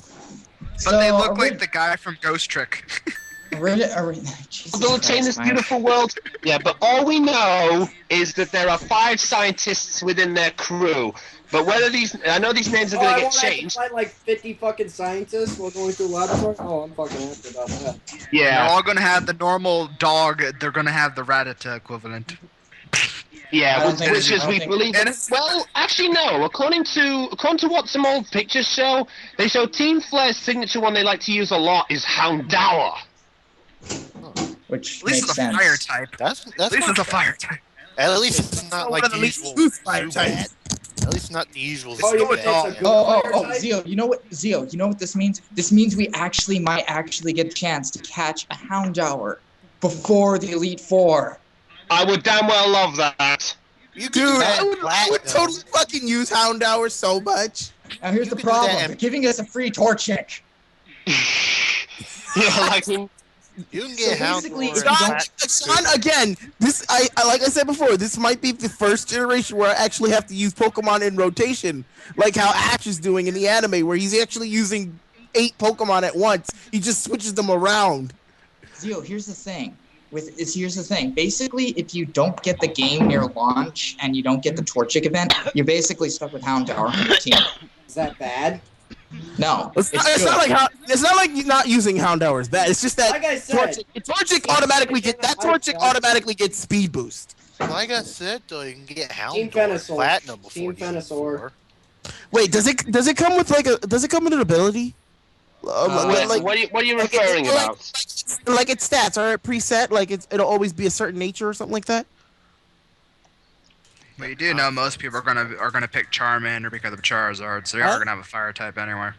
But they look like the guy from Ghost Trick. Jesus They'll attain this Christ, Mike. beautiful world. Yeah, but all we know is that there are 5 scientists within their crew. But whether I know these names are going to get changed. Find like 50 fucking scientists while going through the laboratory. Oh, I'm fucking happy about that. They're Yeah. all gonna have the normal dog. They're gonna have the Rattata equivalent. I Yeah, don't think- which is I don't we think- believe. Well, actually, no. According to what some old pictures show, they show Team Flair's signature one they like to use a lot is Houndour. which At least makes it's a sense. fire type. That's At least it's a fire type. At least it's not one like of the the least usual used fire Zubat. types. At least not the usual Oh, you go mean with it's all. a good Oh, fire oh, type? Zio, you know what this means? This means we might actually get a chance to catch a Houndour before the Elite Four. I would damn well love that. You can Dude, do that I in would Platinum. totally fucking use Houndour so much. Now here's You the can do that problem. in- They're giving us a free Torchic. Yeah, like You can So get basically, Houndour. if you don't- Sean, again, this I like I said before, this might be the first generation where I actually have to use Pokemon in rotation, like how Ash is doing in the anime, where he's actually using 8 Pokemon at once. He just switches them around. Zio, here's the thing. Here's the thing. Basically, if you don't get the game near launch and you don't get the Torchic event, you're basically stuck with Houndour on your team. Is that bad? No, It's not like you're not using Houndour is bad. It's just that Like I said, Torchic automatically gets speed boost. Like I said, though, you can get Team Houndour Venusaur. Platinum before Team you get Venusaur. Wait, does it come with does it come with an ability? what are you referring about? Like its stats are preset, like it'll always be a certain nature or something like that. But you do know most people are gonna pick Charmander because of Charizard, so they are gonna have a fire type anyway.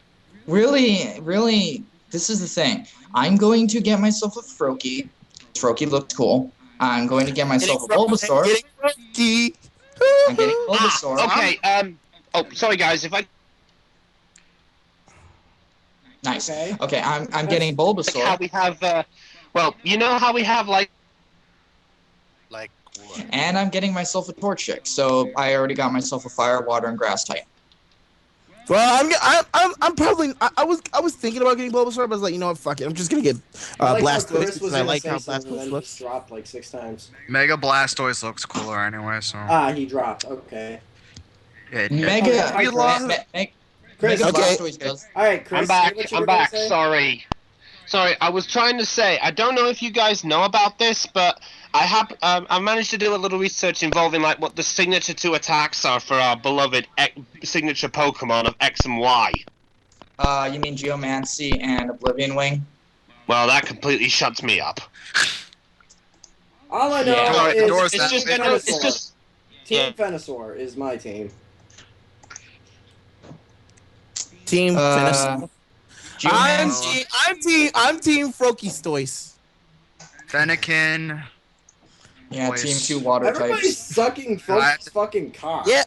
really, this is the thing. I'm going to get myself a Froakie. Froakie looked cool. I'm going to get myself a Bulbasaur. I'm getting Bulbasaur. Okay. Oh, sorry, guys. If I Nice. Okay. Okay, I'm getting like how Bulbasaur. we have, well, you know how we have like. like what? And I'm getting myself a Torchic. So I already got myself a Fire, Water, and Grass type. Well, I'm probably I was thinking about getting Bulbasaur, but I was like, you know what, fuck it, I'm just gonna get I like how Blastoise Chris because was I gonna like say how something and Blastoise then looks. just dropped like 6 times. Mega Blastoise looks cooler anyway, so. Ah, he dropped. Okay. Yeah, Mega, Hi, Chris. Chris, Mega okay. Blastoise does. All right, Chris. I'm back. say what you I'm were gonna back. say. Sorry. I was trying to say. I don't know if you guys know about this, but I managed to do a little research involving like what the signature 2 attacks are for our beloved signature Pokemon of X and Y. You mean Geomancy and Oblivion Wing? Well, that completely shuts me up. All I know Yeah. is Doors Team that- It's just. Team Venusaur is my team. Team Venusaur. Geomancy. I'm team Froakie. Fennekin. Yeah, Voice. Team 2 Water Everybody's types. sucking Froakie's fucking cock. Yeah,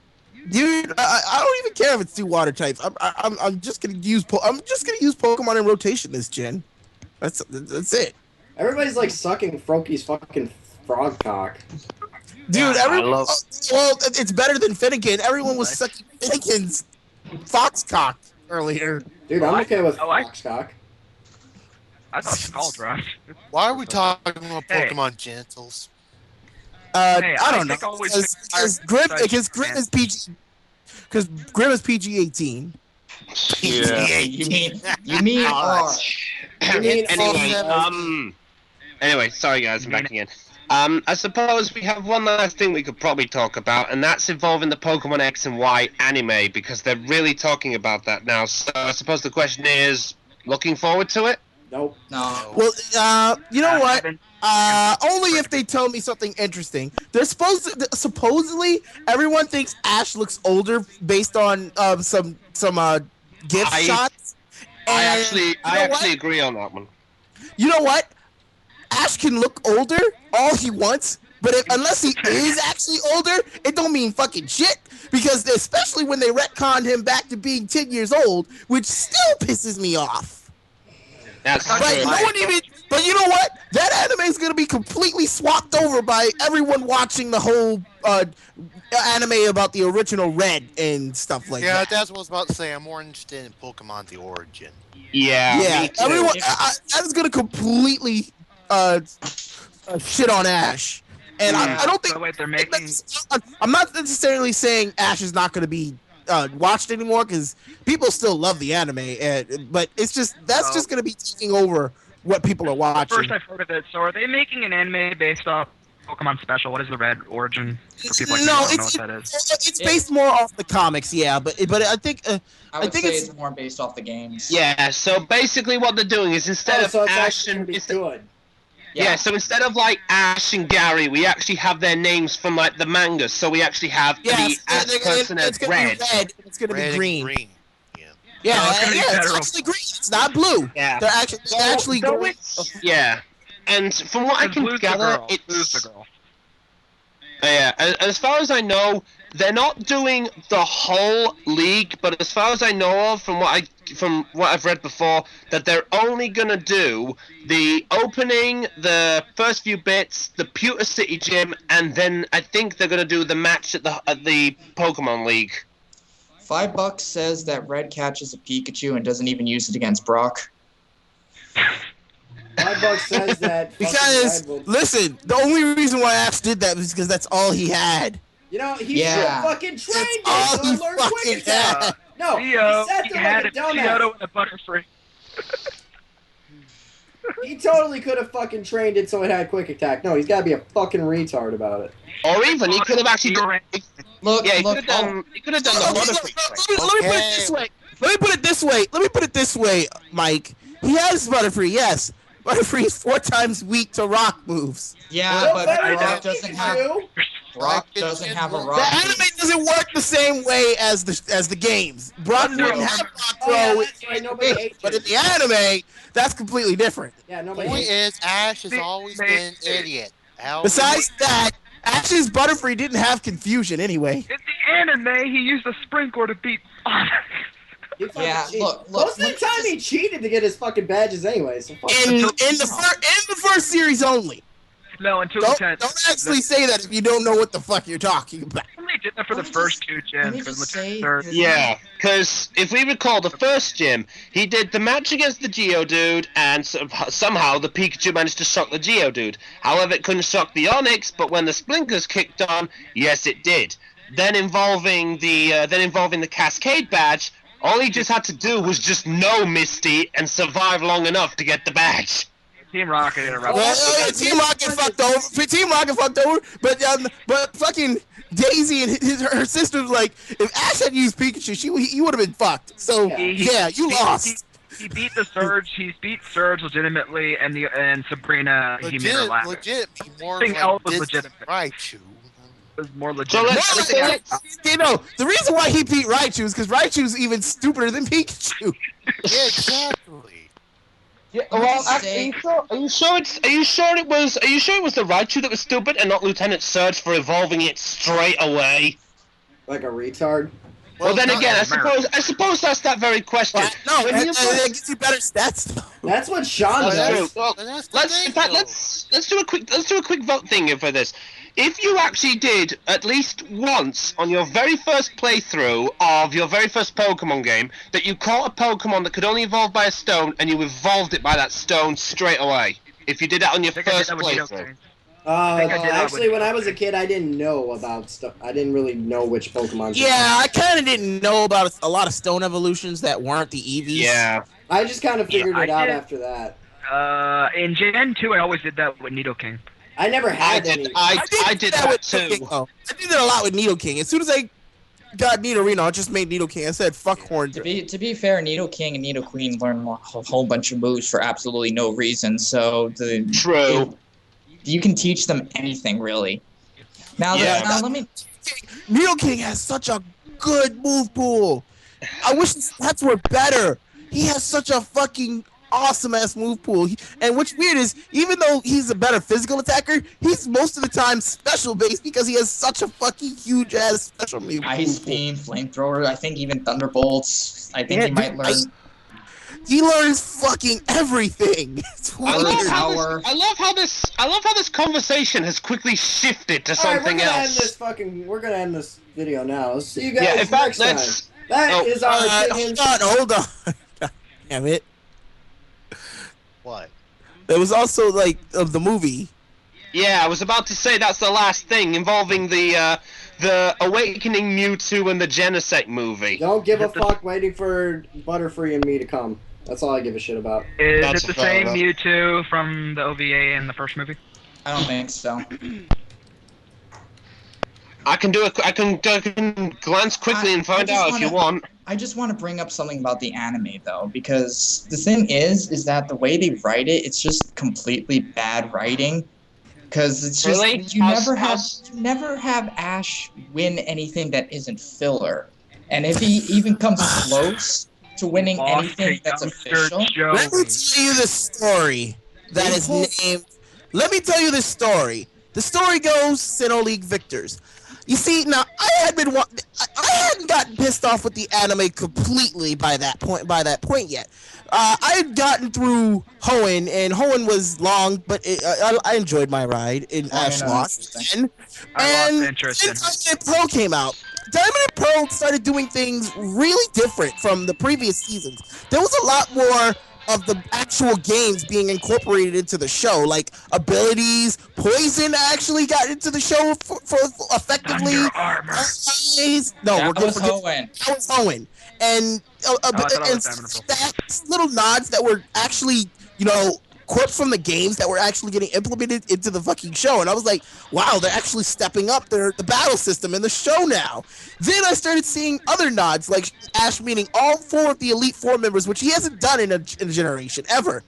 dude, I don't even care if it's 2 water types. I'm just gonna use Pokemon in rotation this gen. That's it. Everybody's like sucking Froakie's fucking frog cock. Dude, I love- well, it's better than Finnegan. Everyone was sucking Finnegan's foxcock earlier. Dude, I'm okay with I like- fox cock. I thought it's called Rush. Why are we talking about Hey. Pokemon genitals? Hey, I I don't know. think I always Because pick Grim, such because Grim is PG. Because Grim is PG-18. Yeah. You mean R. You mean Anyway, sorry guys, I'm back again. I suppose we have one last thing we could probably talk about, and that's involving the Pokemon X and Y anime, because they're really talking about that now. So I suppose the question is, looking forward to it? Nope. No. Well, you know what? haven't- Only if they tell me something interesting. They're supposedly everyone thinks Ash looks older based on some gift shots. I And actually you know what? agree on that one. You know what? Ash can look older all he wants, but unless he is actually older, it don't mean fucking shit. Because especially when they retconned him back to being 10 years old, which still pisses me off. That's But true. no one even. But you know what? That anime is gonna be completely swapped over by everyone watching the whole anime about the original Red and stuff like Yeah, that. that's what I was about to say. I'm more interested in Pokemon The Origin. Yeah, Yeah, me too. everyone. That is gonna completely shit on Ash, and I don't think. So wait, they're making. I'm not necessarily saying Ash is not gonna be watched anymore because people still love the anime, but it's just that's just gonna be taking over what people are watching. First I've heard of it. So are they making an anime based off Pokemon Special? What is the red origin for people like me No, who don't know what that is? it's based more off the comics, yeah. But I think I would say it's it's more based off the games. Yeah, so basically what they're doing is instead of so it's Ash actually gonna and be good. yeah, so instead of like Ash and Gary, we actually have their names from like the mangas. So we actually have the Ash person as it's gonna red. be red. And it's gonna Red be green. and green. Yeah, Oh, it's gonna be it's federal. actually green. It's not blue. Yeah. They're actually So going. yeah, and from what I Because can Blue's the gather, girl. Blue's the it's girl. yeah. As far as I know, they're not doing the whole league, but as far as I know of, from what I've read before, that they're only gonna do the opening, the first few bits, the Pewter City Gym, and then I think they're gonna do the match at the Pokemon League. $5 says that Red catches a Pikachu and doesn't even use it against Brock. $5 says that Because fucking Red will... listen, the only reason why Ash did that was because that's all he had. You know, he should have fucking trained it, all so he I learned quick fucking attack. had. No, Theo, he sat he there had like a a dumbass. Geodo and a Butterfree. He totally could have fucking trained it so it had quick attack. No, he's gotta be a fucking retard about it. Or even he could have actually done. Look, Yeah, he look, could have done. He could have done the Okay, Butterfree. let me put it this way. Let me put it this way, Mike. He has Butterfree, yes. Butterfree is 4 times weak to rock moves. Yeah, but Very Brock good doesn't have Pikachu. Brock doesn't have a The rock. anime doesn't work the same way as the games. Brock No. wouldn't have rock Oh, yeah, throw, that's right, nobody hates but in it. the anime, that's completely different. Yeah, nobody Point hates is, Ash has always been an idiot. Besides that, Ash's Butterfree didn't have confusion anyway. In the anime, he used a sprinkler to beat Onyx. He fucking Yeah, cheated. look, Most of the let's time just- he cheated to get his fucking badges anyway, so fuck In him. the first series only. No, until Don't, the 10th. don't actually say that if you don't know what the fuck you're talking about. They only did that for the Let me first just- 2 let me gens. For just the say third. that- Yeah, because if we recall the first gym, he did the match against the Geodude, and somehow the Pikachu managed to shock the Geodude. However, it couldn't shock the Onix, but when the Splinkers kicked on, yes, it did. Then involving the Cascade badge, all he just had to do was just know Misty and survive long enough to get the badge. Team Rocket interrupted. Well, Team Rocket fucked over. Team Rocket fucked over. But fucking Daisy and her sister was like, if Ash had used Pikachu, he would have been fucked. So yeah, you lost. He beat the Surge. He's beat Surge legitimately, and Sabrina he made her laugh. Legit, more Everything like else was this legitimate. Raichu. It was more So legitimate. You know, the reason why he beat Raichu is because Raichu's even stupider than Pikachu. Yeah, exactly. Yeah, Let me well, just say- are you sure it was the Raichu that was stupid and not Lieutenant Surge for evolving it straight away? Like a retard. Well, then not again, American. I suppose that's that very question. No, When it you gives you better stats though. That's what Sean That's does. true. Well, That's the let's thing, in fact though. let's do a quick vote thing for this. If you actually did at least once on your very first playthrough of your very first Pokemon game that you caught a Pokemon that could only evolve by a stone and you evolved it by that stone straight away. If you did that on your I think I did first that with playthrough. Nidoking. Uh, think I did that actually, with- when I was a kid, I didn't know about stuff. I didn't really know which Pokemon. Yeah, I kind of didn't know about a lot of stone evolutions that weren't the Eevees. Yeah. I just kind of figured I it out did. after that. In Gen 2, I always did that with Nidoking. I never had any. I did that with too. Nidoking, though. I did that a lot with Nidoking. As soon as I got Nidorino, I just made Nidoking. I said, fuck Horn. To be fair, Nidoking and Nidoqueen learn a whole bunch of moves for absolutely no reason. So True. you can teach them anything really. Now, Yeah. now let me. Nidoking has such a good move pool. I wish his stats were better. He has such a fucking awesome ass move pool. And what's weird is, even though he's a better physical attacker, he's most of the time special based because he has such a fucking huge ass special move pool. Ice Beam, Flamethrower, I think even Thunderbolts. I think Yeah, he might learn. He learns fucking everything. It's I weird. love how this conversation has quickly shifted to All right, something else. We're gonna end this video now. Let's see you guys Yeah, in fact, next time. let's. That is our hold on. God damn it. What? There was also like of the movie. Yeah, I was about to say that's the last thing involving the Awakening Mewtwo and the Genesect movie. Don't give a fuck waiting for Butterfree and me to come. That's all I give a shit about. Is That's it the fair same enough. Mewtwo from the OVA in the first movie? I don't think so. I can glance quickly and find out if you want. I just want to bring up something about the anime though, because the thing is that the way they write it, it's just completely bad writing. Because it's just Really? you never have Ash win anything that isn't filler, and if he even comes close to winning anything that's official, let me tell you the story that is named. Let me tell you the story. The story goes Sinnoh League victors. You see, now I hadn't gotten pissed off with the anime completely by that point yet. I had gotten through Hoenn, and Hoenn was long, but I enjoyed my ride in Ash Lost. And Diamond and Pearl came out. Diamond and Pearl started doing things really different from the previous seasons. There was a lot more of the actual games being incorporated into the show, like abilities. Poison actually got into the show for effectively. That was Hoenn. That was Hoenn, and little nods that were actually, quirks from the games that were actually getting implemented into the fucking show, and I was like, wow, they're actually stepping up the battle system in the show now. Then I started seeing other nods, like Ash meeting all 4 of the Elite Four members, which he hasn't done in a generation ever.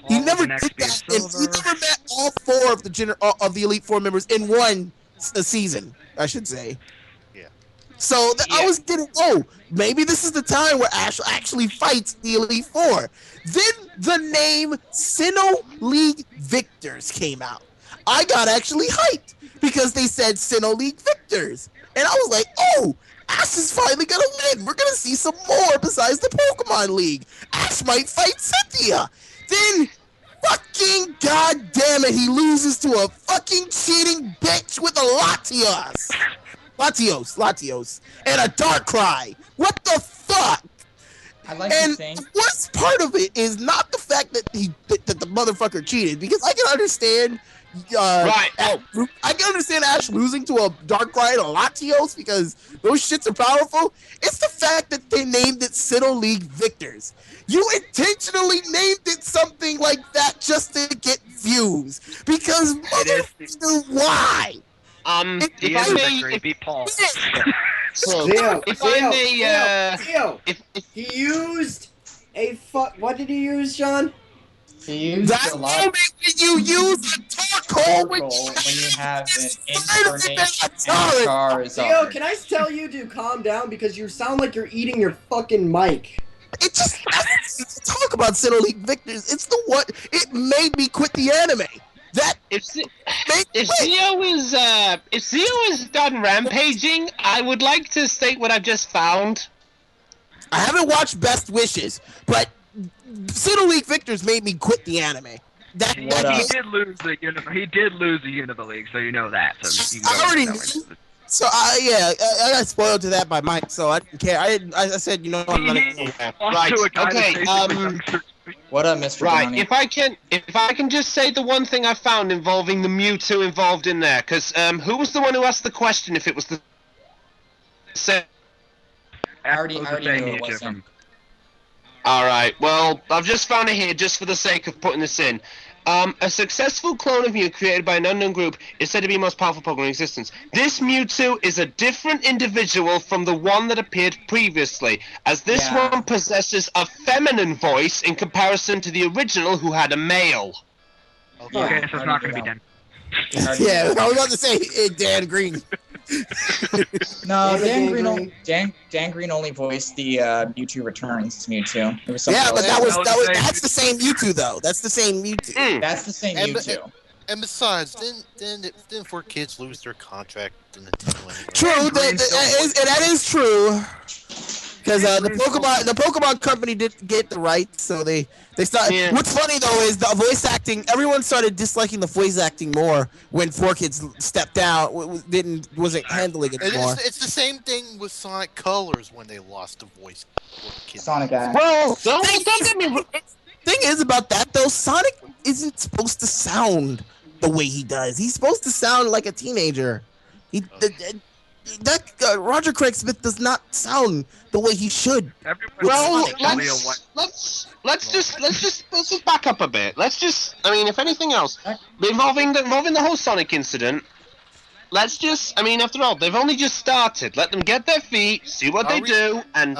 He never did that, and he never met all 4 of the Elite Four members in one season, I should say. So I was getting, maybe this is the time where Ash actually fights the Elite Four. Then the name Sinnoh League Victors came out. I got actually hyped because they said Sinnoh League Victors. And I was like, Ash is finally going to win. We're going to see some more besides the Pokemon League. Ash might fight Cynthia. Then, fucking goddamn it, he loses to a fucking cheating bitch with a Latios, and a Darkrai. What the fuck? I like to think. The worst part of it is not the fact that that the motherfucker cheated, because I can understand. I can understand Ash losing to a Darkrai and a Latios because those shits are powerful. It's the fact that they named it Sinnoh League Victors. You intentionally named it something like that just to get views, because motherfucker, why? He used a what did he use, Sean? He used that a lot. Moment when you use a Torkoal when you have an incarnation Theo, can I tell you to calm down, because you sound like you're eating your fucking mic. It just talk about Sinnoh League Victors. It's the what it made me quit the anime. That if Zio is done rampaging, I would like to state what I've just found. I haven't watched Best Wishes, but Sinnoh League Victors made me quit the anime. He did lose the Unova League, so you know that. So you can I already knew. So I got spoiled to that by Mike, so I didn't care. I said, you know what, I'm right. Okay. What up, Mr. Right. Downey? If I can just say the one thing I found involving the Mewtwo involved in there, because who was the one who asked the question? If it was the I already knew it wasn't. All right. Well, I've just found it here just for the sake of putting this in. A successful clone of Mew created by an unknown group is said to be the most powerful Pokemon in existence. This Mewtwo is a different individual from the one that appeared previously, as this one possesses a feminine voice in comparison to the original, who had a male. Okay, so it's not going to be done. Yeah, I was about to say Dan Green. No, Dan Green only voiced the Mewtwo Returns Mewtwo. It was but that's the same Mewtwo though. That's the same Mewtwo. That's the same Mewtwo. And besides, didn't 4Kids lose their contract in Nintendo anyway? True, that is true. Because the Pokemon company didn't get the rights, so they started. Yeah. What's funny though is the voice acting. Everyone started disliking the voice acting more when 4Kids stepped down. Wasn't handling it anymore. It's the same thing with Sonic Colors when they lost the voice. Sonic X. Well, don't get me wrong. Thing is about that though, Sonic isn't supposed to sound the way he does. He's supposed to sound like a teenager. Roger Craig Smith does not sound the way he should. Well, let's just back up a bit. If anything else, involving the whole Sonic incident, let's just. I mean, after all, they've only just started. Let them get their feet, see what they do, and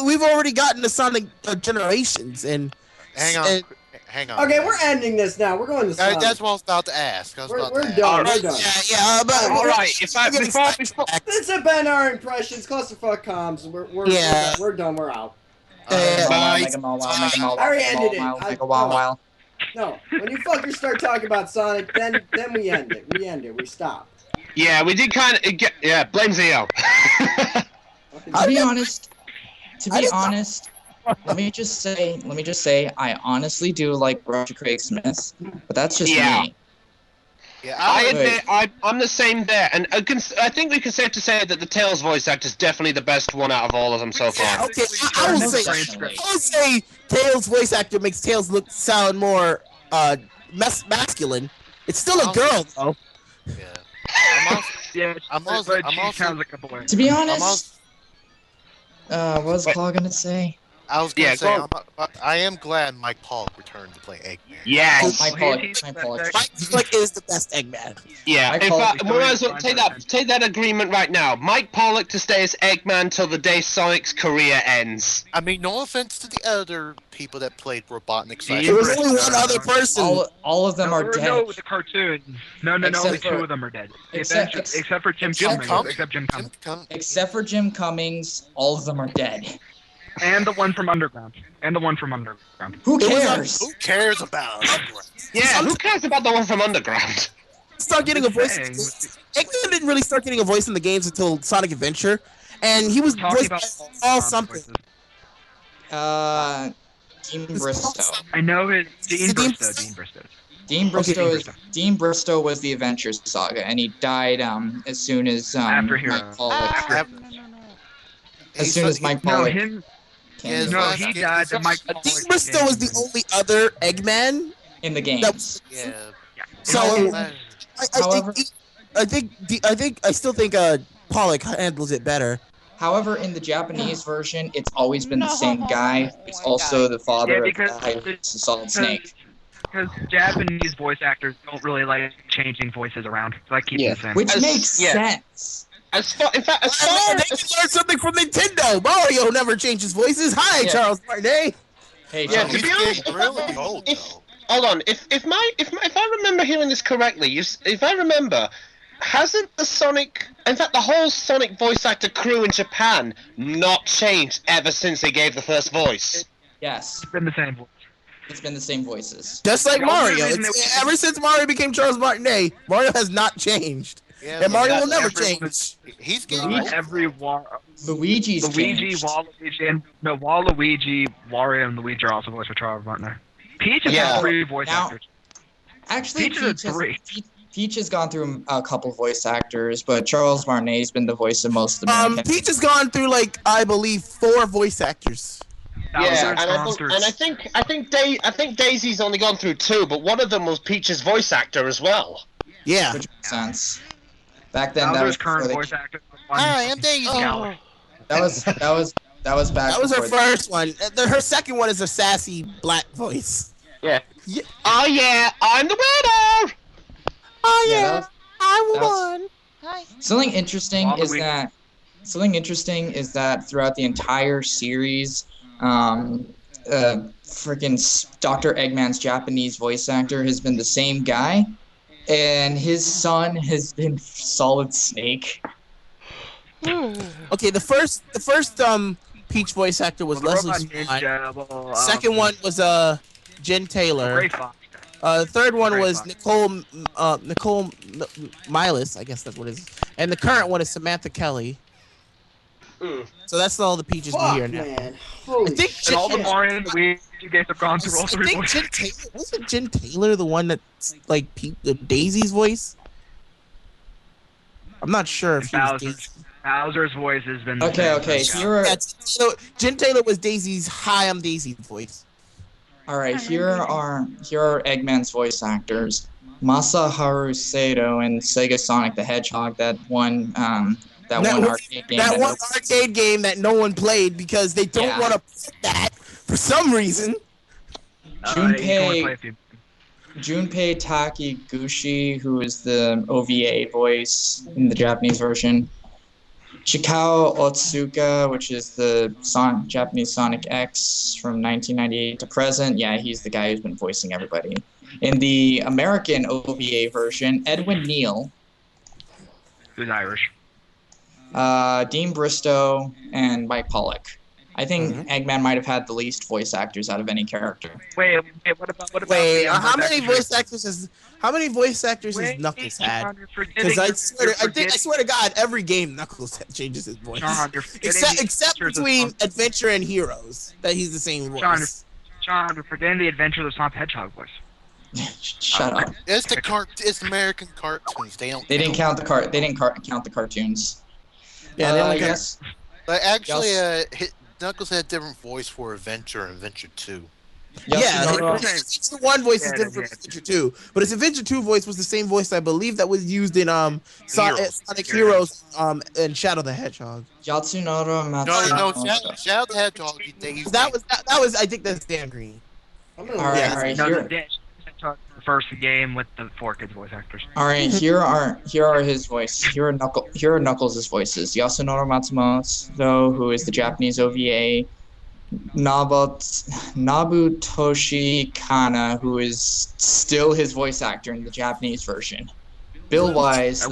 We've already gotten to Sonic Generations, and hang on. Okay, we're ending this now. We're going to Sonic. That's what I was about to ask. We're done. We're done. But all right. Before this has been our impressions. Clusterfuck comms. We're done. We're out. Make 'em all wild. I already ended it. No, when you fuckers start talking about Sonic, then we end it. We stop. Yeah, we did kind of. Yeah, blame Zio. To be honest, let me just say, I honestly do like Roger Craig Smith, but that's just me. Yeah, I admit I'm the same there, and I think we can safe to say that the Tails voice actor is definitely the best one out of all of them so far. Okay, I will say Tails voice actor makes Tails sound more masculine. It's still a girl though. Yeah. I'm also sounds like a boy. To be honest, what was Paul gonna say? I was gonna say I am glad Mike Pollock returned to play Eggman. Yes, Mike Pollock is the best Eggman. Yeah, in fact, we might as well take that agreement right now. Mike Pollock to stay as Eggman till the day Sonic's career ends. I mean, no offense to the other people that played Robotnik. There was only one other person. All of them are dead. No, the cartoon. No, only two of them are dead. Except for Jim Cummings. Except for Jim Cummings, all of them are dead. And the one from Underground. Who cares? Who cares about Underground? Yeah, who cares about the one from Underground? Start getting a voice. Eggman didn't really start getting a voice in the games until Sonic Adventure, and he was voiced by all something. Dean Bristow. I know his Dean Bristow. Dean Bristow was the Adventures saga, and he died as soon as after Mike Pollock. As soon as Mike Pollock. No, he died. Dean Bristow was the only other Eggman in the games. So, I still think Pollock handles it better. However, in the Japanese version, it's always been the same guy. It's also the father of the Solid Snake. Because Japanese voice actors don't really like changing voices around. So I keep the same. Which makes sense. They can learn something from Nintendo. Mario never changes voices. Hi, Charles Martinet. Hey, yeah, to be honest, hold on. If I remember hearing this correctly, if I remember, hasn't the Sonic, in fact, the whole Sonic voice actor crew in Japan not changed ever since they gave the first voice? Yes. It's been the same voice. It's been the same voices. Just like Mario. Ever since Mario became Charles Martinet, Mario has not changed. Yeah, and Mario will never change. He's getting Luigi's Luigi, Waluigi, and Waluigi, Wario, and Luigi are also voiced by Charles Martinet. Peach has 3 voice actors. Actually, Peach has gone through a couple voice actors, but Charles Martinet's been the voice of most of them. Peach has gone through I believe 4 voice actors. Yeah, and I think Daisy's only gone through 2, but one of them was Peach's voice actor as well. Yeah, which makes sense. Back then, that was current voice actor. Hi, I'm Daisy. That was back. That was her first one. Her second one is a sassy black voice. Yeah. Oh yeah, I'm the winner. Oh yeah, I won. Hi. Something interesting is that throughout the entire series, freaking Dr. Eggman's Japanese voice actor has been the same guy. And his son has been Solid Snake. Okay, the first Peach voice actor was Leslie Swan. Second one was Jen Taylor. Third one was Nicole Milas, I guess that's what it is. And the current one is Samantha Kelly. So that's all the Peaches we hear now. Man. I think all the Mario and Luigi games have gone through all 3 voices. Wasn't Jen Taylor the one that's Daisy's voice? I'm not sure if Bowser's voice has been okay. So Jen Taylor was Daisy's "Hi, I'm Daisy" voice. All right, here are Eggman's voice actors: Masaharu Sato in Sega Sonic the Hedgehog. That one arcade game. That one arcade game that no one played because they don't want to play that for some reason. Junpei Junpei Takiguchi, who is the OVA voice in the Japanese version. Chikao Otsuka, which is the Japanese Sonic X from 1998 to present. Yeah, he's the guy who's been voicing everybody. In the American OVA version, Edwin Neal, Who's Irish? Dean Bristow, and Mike Pollock. I think Eggman might have had the least voice actors out of any character. Wait, what about Wait, the how voice many actors? voice actors has Knuckles had? John, you're Because forgetting- I swear to God, every game Knuckles changes his voice. John, you're forgetting the Except Adventures of between Sonic- Adventure and Heroes, that he's the same voice. John, you're forgetting the Adventures of Sonic the Hedgehog voice. Shut up. It's it's American cartoons. They don't. They didn't count the cartoons. Yeah, they only yes. But actually, Yes. Knuckles had a different voice for Adventure and Adventure 2. Yeah, Yasunori- Adventure 1 voice is Yeah, different yeah. from Adventure 2, but his Adventure 2 voice was the same voice I believe that was used in Sonic Heroes and Shadow the Hedgehog. Yatsunori No, Matsumoto. Shadow the Hedgehog. They used That was I think that's Dan Green. I'm gonna All right, Yeah. all right. No, Here, the first game with the 4 kids voice actors. all right. Here are his voices. Here are Knuckles' voices. Yasunori Matsumoto, who is the Japanese OVA. Nabutoshi Kana, who is still his voice actor in the Japanese version. Bill Wise,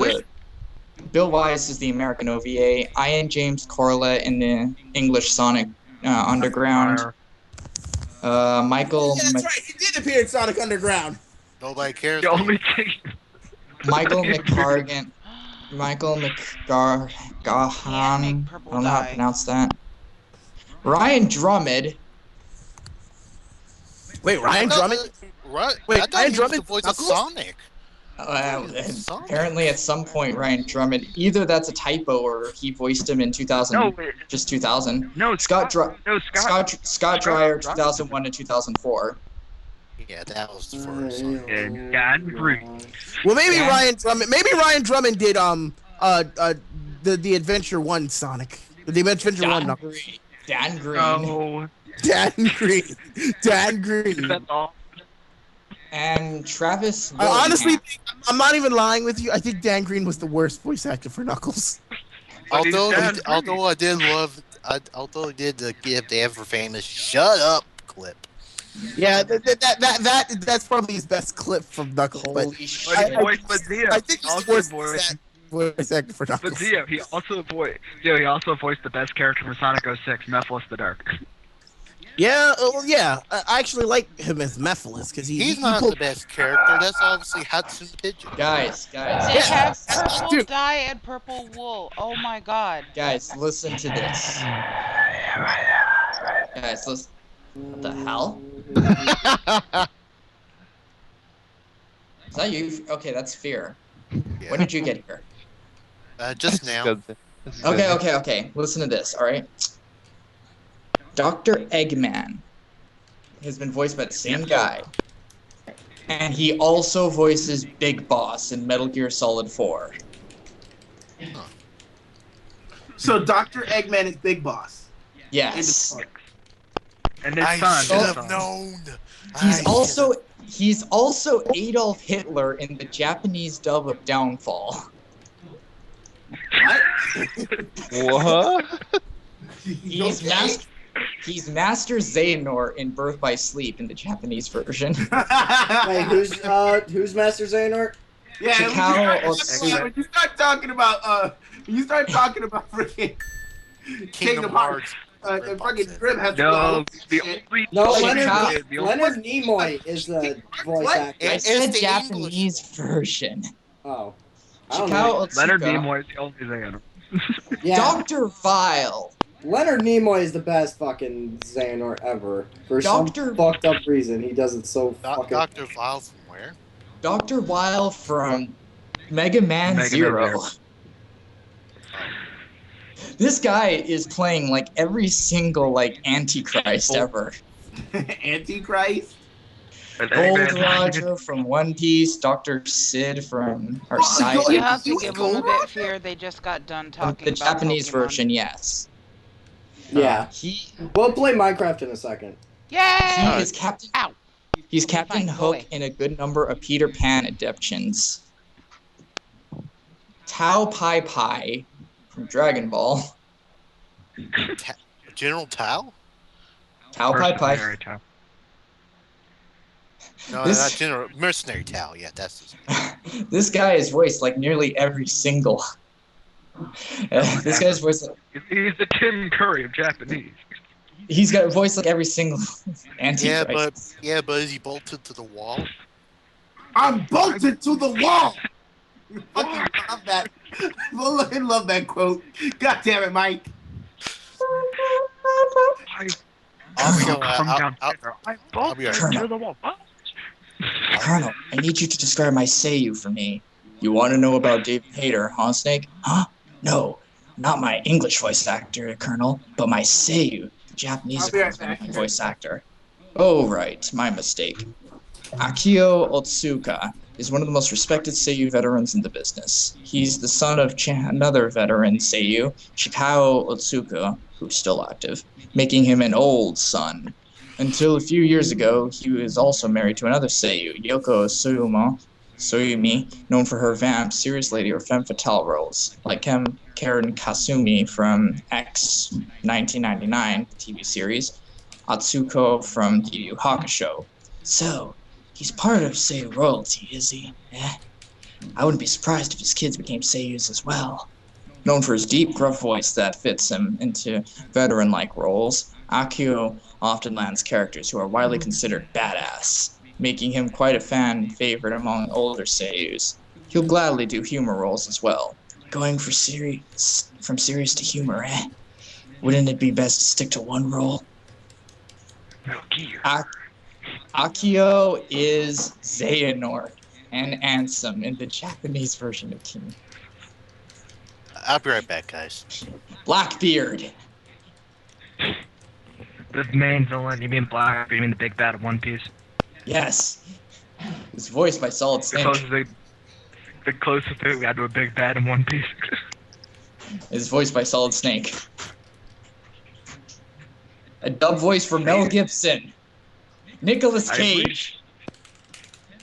Bill Wise is the American OVA. Ian James Corlett in the English Sonic Underground. Michael Yeah, that's right. He did appear in Sonic Underground. Nobody cares. The only thing. Michael McCargan. Michael McGargahan. I make don't purple know how to dye. pronounce that. Ryan Drummond. Wait, Ryan Drummond? Right. Wait, I thought Ryan he was the Drummond? voice of Knuckles? Sonic. Apparently, at some point, Ryan Drummond. Either that's a typo or he voiced him in 2000. No, wait. Just 2000. No, Scott Dreyer, Drummond. 2001 to 2004. Yeah, that was the first Sonic. And Dan Green. Well, maybe Dan- Ryan Drummond. Maybe Ryan Drummond did the Adventure 1 Sonic. The Adventure 1 Knuckles. Dan Green. No. Dan Green. Dan Green. That's all. And Travis. I honestly, Willingham. I'm not even lying with you. I think Dan Green was the worst voice actor for Knuckles. But he's Dan Green. Although I did the give the ever famous "Shut Up" clip. Yeah, that's probably his best clip from Knuckles. Holy But he shit. voiced Zio. I think he's Also the worst voiced- voice actor for But Knuckles. Zio, he also voiced the best character from Sonic 06, Mephiles the Dark. Yeah, well, yeah. I actually like him as Mephiles because He's not the best character. That's obviously Hudson Pigeon. Guys, They Yeah. have purple Dude. dye and purple wool. Oh my god. guys, listen to this. Guys, listen. What the hell? Is that you? Okay, that's Fear. Yeah. When did you get here? Just now. Okay. Listen to this, all right? Dr. Eggman has been voiced by the same guy. And he also voices Big Boss in Metal Gear Solid 4. So Dr. Eggman is Big Boss. Yes. And his I son. should his have son. known. He's also Adolf Hitler in the Japanese dub of Downfall. What? He's Master Xehanort in Birth by Sleep in the Japanese version. Wait, who's Master Xehanort? Yeah, Chikao when you start talking about freaking Kingdom Hearts. fucking Grim has No, the shit. only. No, Chikao- Leonard Nimoy is the voice What? actor. I It's said the Japanese version. Oh. I don't know. Chikao Leonard Otsuka. Nimoy is the only Xehanort. Yeah, Dr. Vile. Leonard Nimoy is the best fucking Xehanort ever. For Dr. some fucked up reason, he does it so fucking... Dr. Vile from where? Dr. Vile from Mega Man Mega Man Zero. Zero. This guy is playing like every single like Antichrist ever. Antichrist. Gold Roger from One Piece, Dr. Sid from or Side. You have to You give go them a bit fear. They just got done talking The about Japanese Pokemon. version, yes. Yeah. He We'll play Minecraft in a second. Yay! is Captain. Ow. He's Captain Fine, go Hook away. in a good number of Peter Pan adaptations. Tao Pai Pai from Dragon Ball. General Tao? Tao Pai Pai. Mercenary Tao. No, This- not General. Mercenary Tao. Yeah, that's his. This guy is voiced like nearly every single. This guy's voiced. He's the Tim Curry of Japanese. He's got a voice like every single Yeah, Antichrist. but is he bolted to the wall? I'm bolted to the wall. Fucking love that. I love that quote. God damn it, Mike. Also, Come down there. I I'll be bolted right to the wall. What? Colonel, I need you to describe my Seiyu for me. You want to know about David Hayter, huh, Snake? Huh? No, not my English voice actor, Colonel, but my Seiyu, the Japanese I'll be right equivalent of back. my voice actor. Oh, right, my mistake. Akio Otsuka is one of the most respected Seiyu veterans in the business. He's the son of another veteran Seiyu, Shikao Otsuka, who's still active, making him an old son. Until a few years ago, he was also married to another Seiyu, Yoko Soyumi, known for her vamp, serious lady, or femme fatale roles, like Karen Kasumi from X 1999 TV series, Atsuko from Yu Yu Hakusho. So, he's part of Seiyu royalty, is he? I wouldn't be surprised if his kids became Seiyus as well. Known for his deep, gruff voice that fits him into veteran-like roles, Akio often lands characters who are widely considered badass, making him quite a fan favorite among older Seiyus. He'll gladly do humor roles as well. Going from serious to humor, Wouldn't it be best to stick to one role? Akio is Xehanort and Ansem in the Japanese version of King. I'll be right back, guys. Blackbeard. The main villain, you mean Black, you mean the big bad of One Piece? Yes. It's voiced by Solid Snake. The closest thing we had to a big bad in One Piece. It's voiced by Solid Snake. A dub voice for Mel Gibson, Nicolas Cage,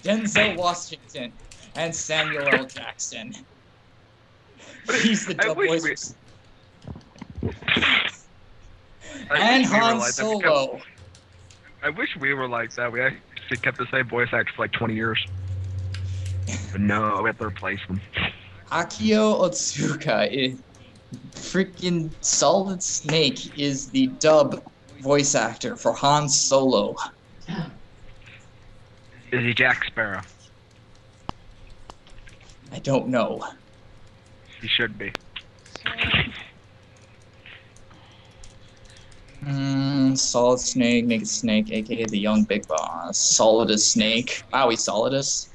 Denzel Washington, and Samuel L. Jackson. He's the dub voice. And Han Solo. I wish we were like that. We actually kept the same voice actor for like 20 years. But no, we have to replace them. Akio Otsuka is freaking Solid Snake is the dub voice actor for Han Solo. Is he Jack Sparrow? I don't know. He should be. Solid Snake, Naked Snake, aka the Young Big Boss. Solidus Snake. Wow, he's Solidus?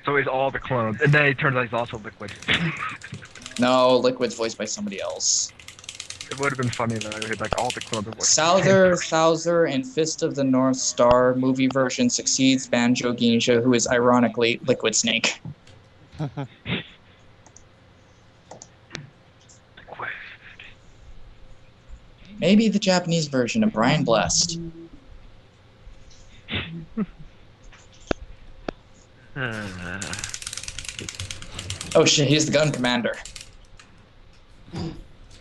So he's all the clones. And then he turns out he's also Liquid. No, Liquid's voiced by somebody else. It would have been funny though. He had like all the clones are voiced. Thouser and Fist of the North Star movie version succeeds Banjo Ginja, who is ironically Liquid Snake. Maybe the Japanese version of Brian Blessed. Oh shit, he's the gun commander.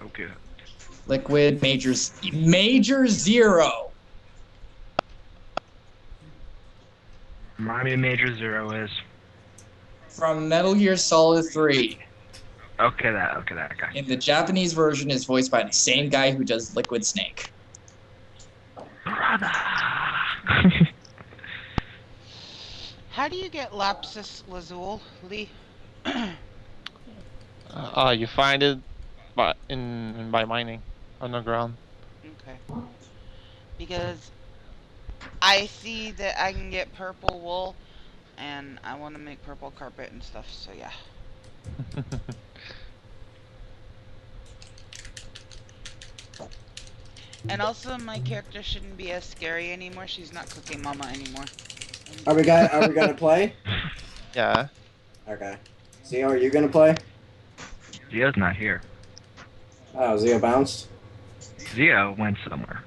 Okay. Liquid Major Zero. Remind me of Major Zero is. From Metal Gear Solid 3. Okay, that guy. In the Japanese version is voiced by the same guy who does Liquid Snake. Brother. How do you get lapsus lazuli? You find it by mining underground. Okay. Because I see that I can get purple wool, and I want to make purple carpet and stuff, so yeah. And also, my character shouldn't be as scary anymore. She's not Cookie Mama anymore. Are we gonna play? Yeah. Okay. Zio, are you gonna play? Zio's not here. Oh, Zio bounced? Zio went somewhere.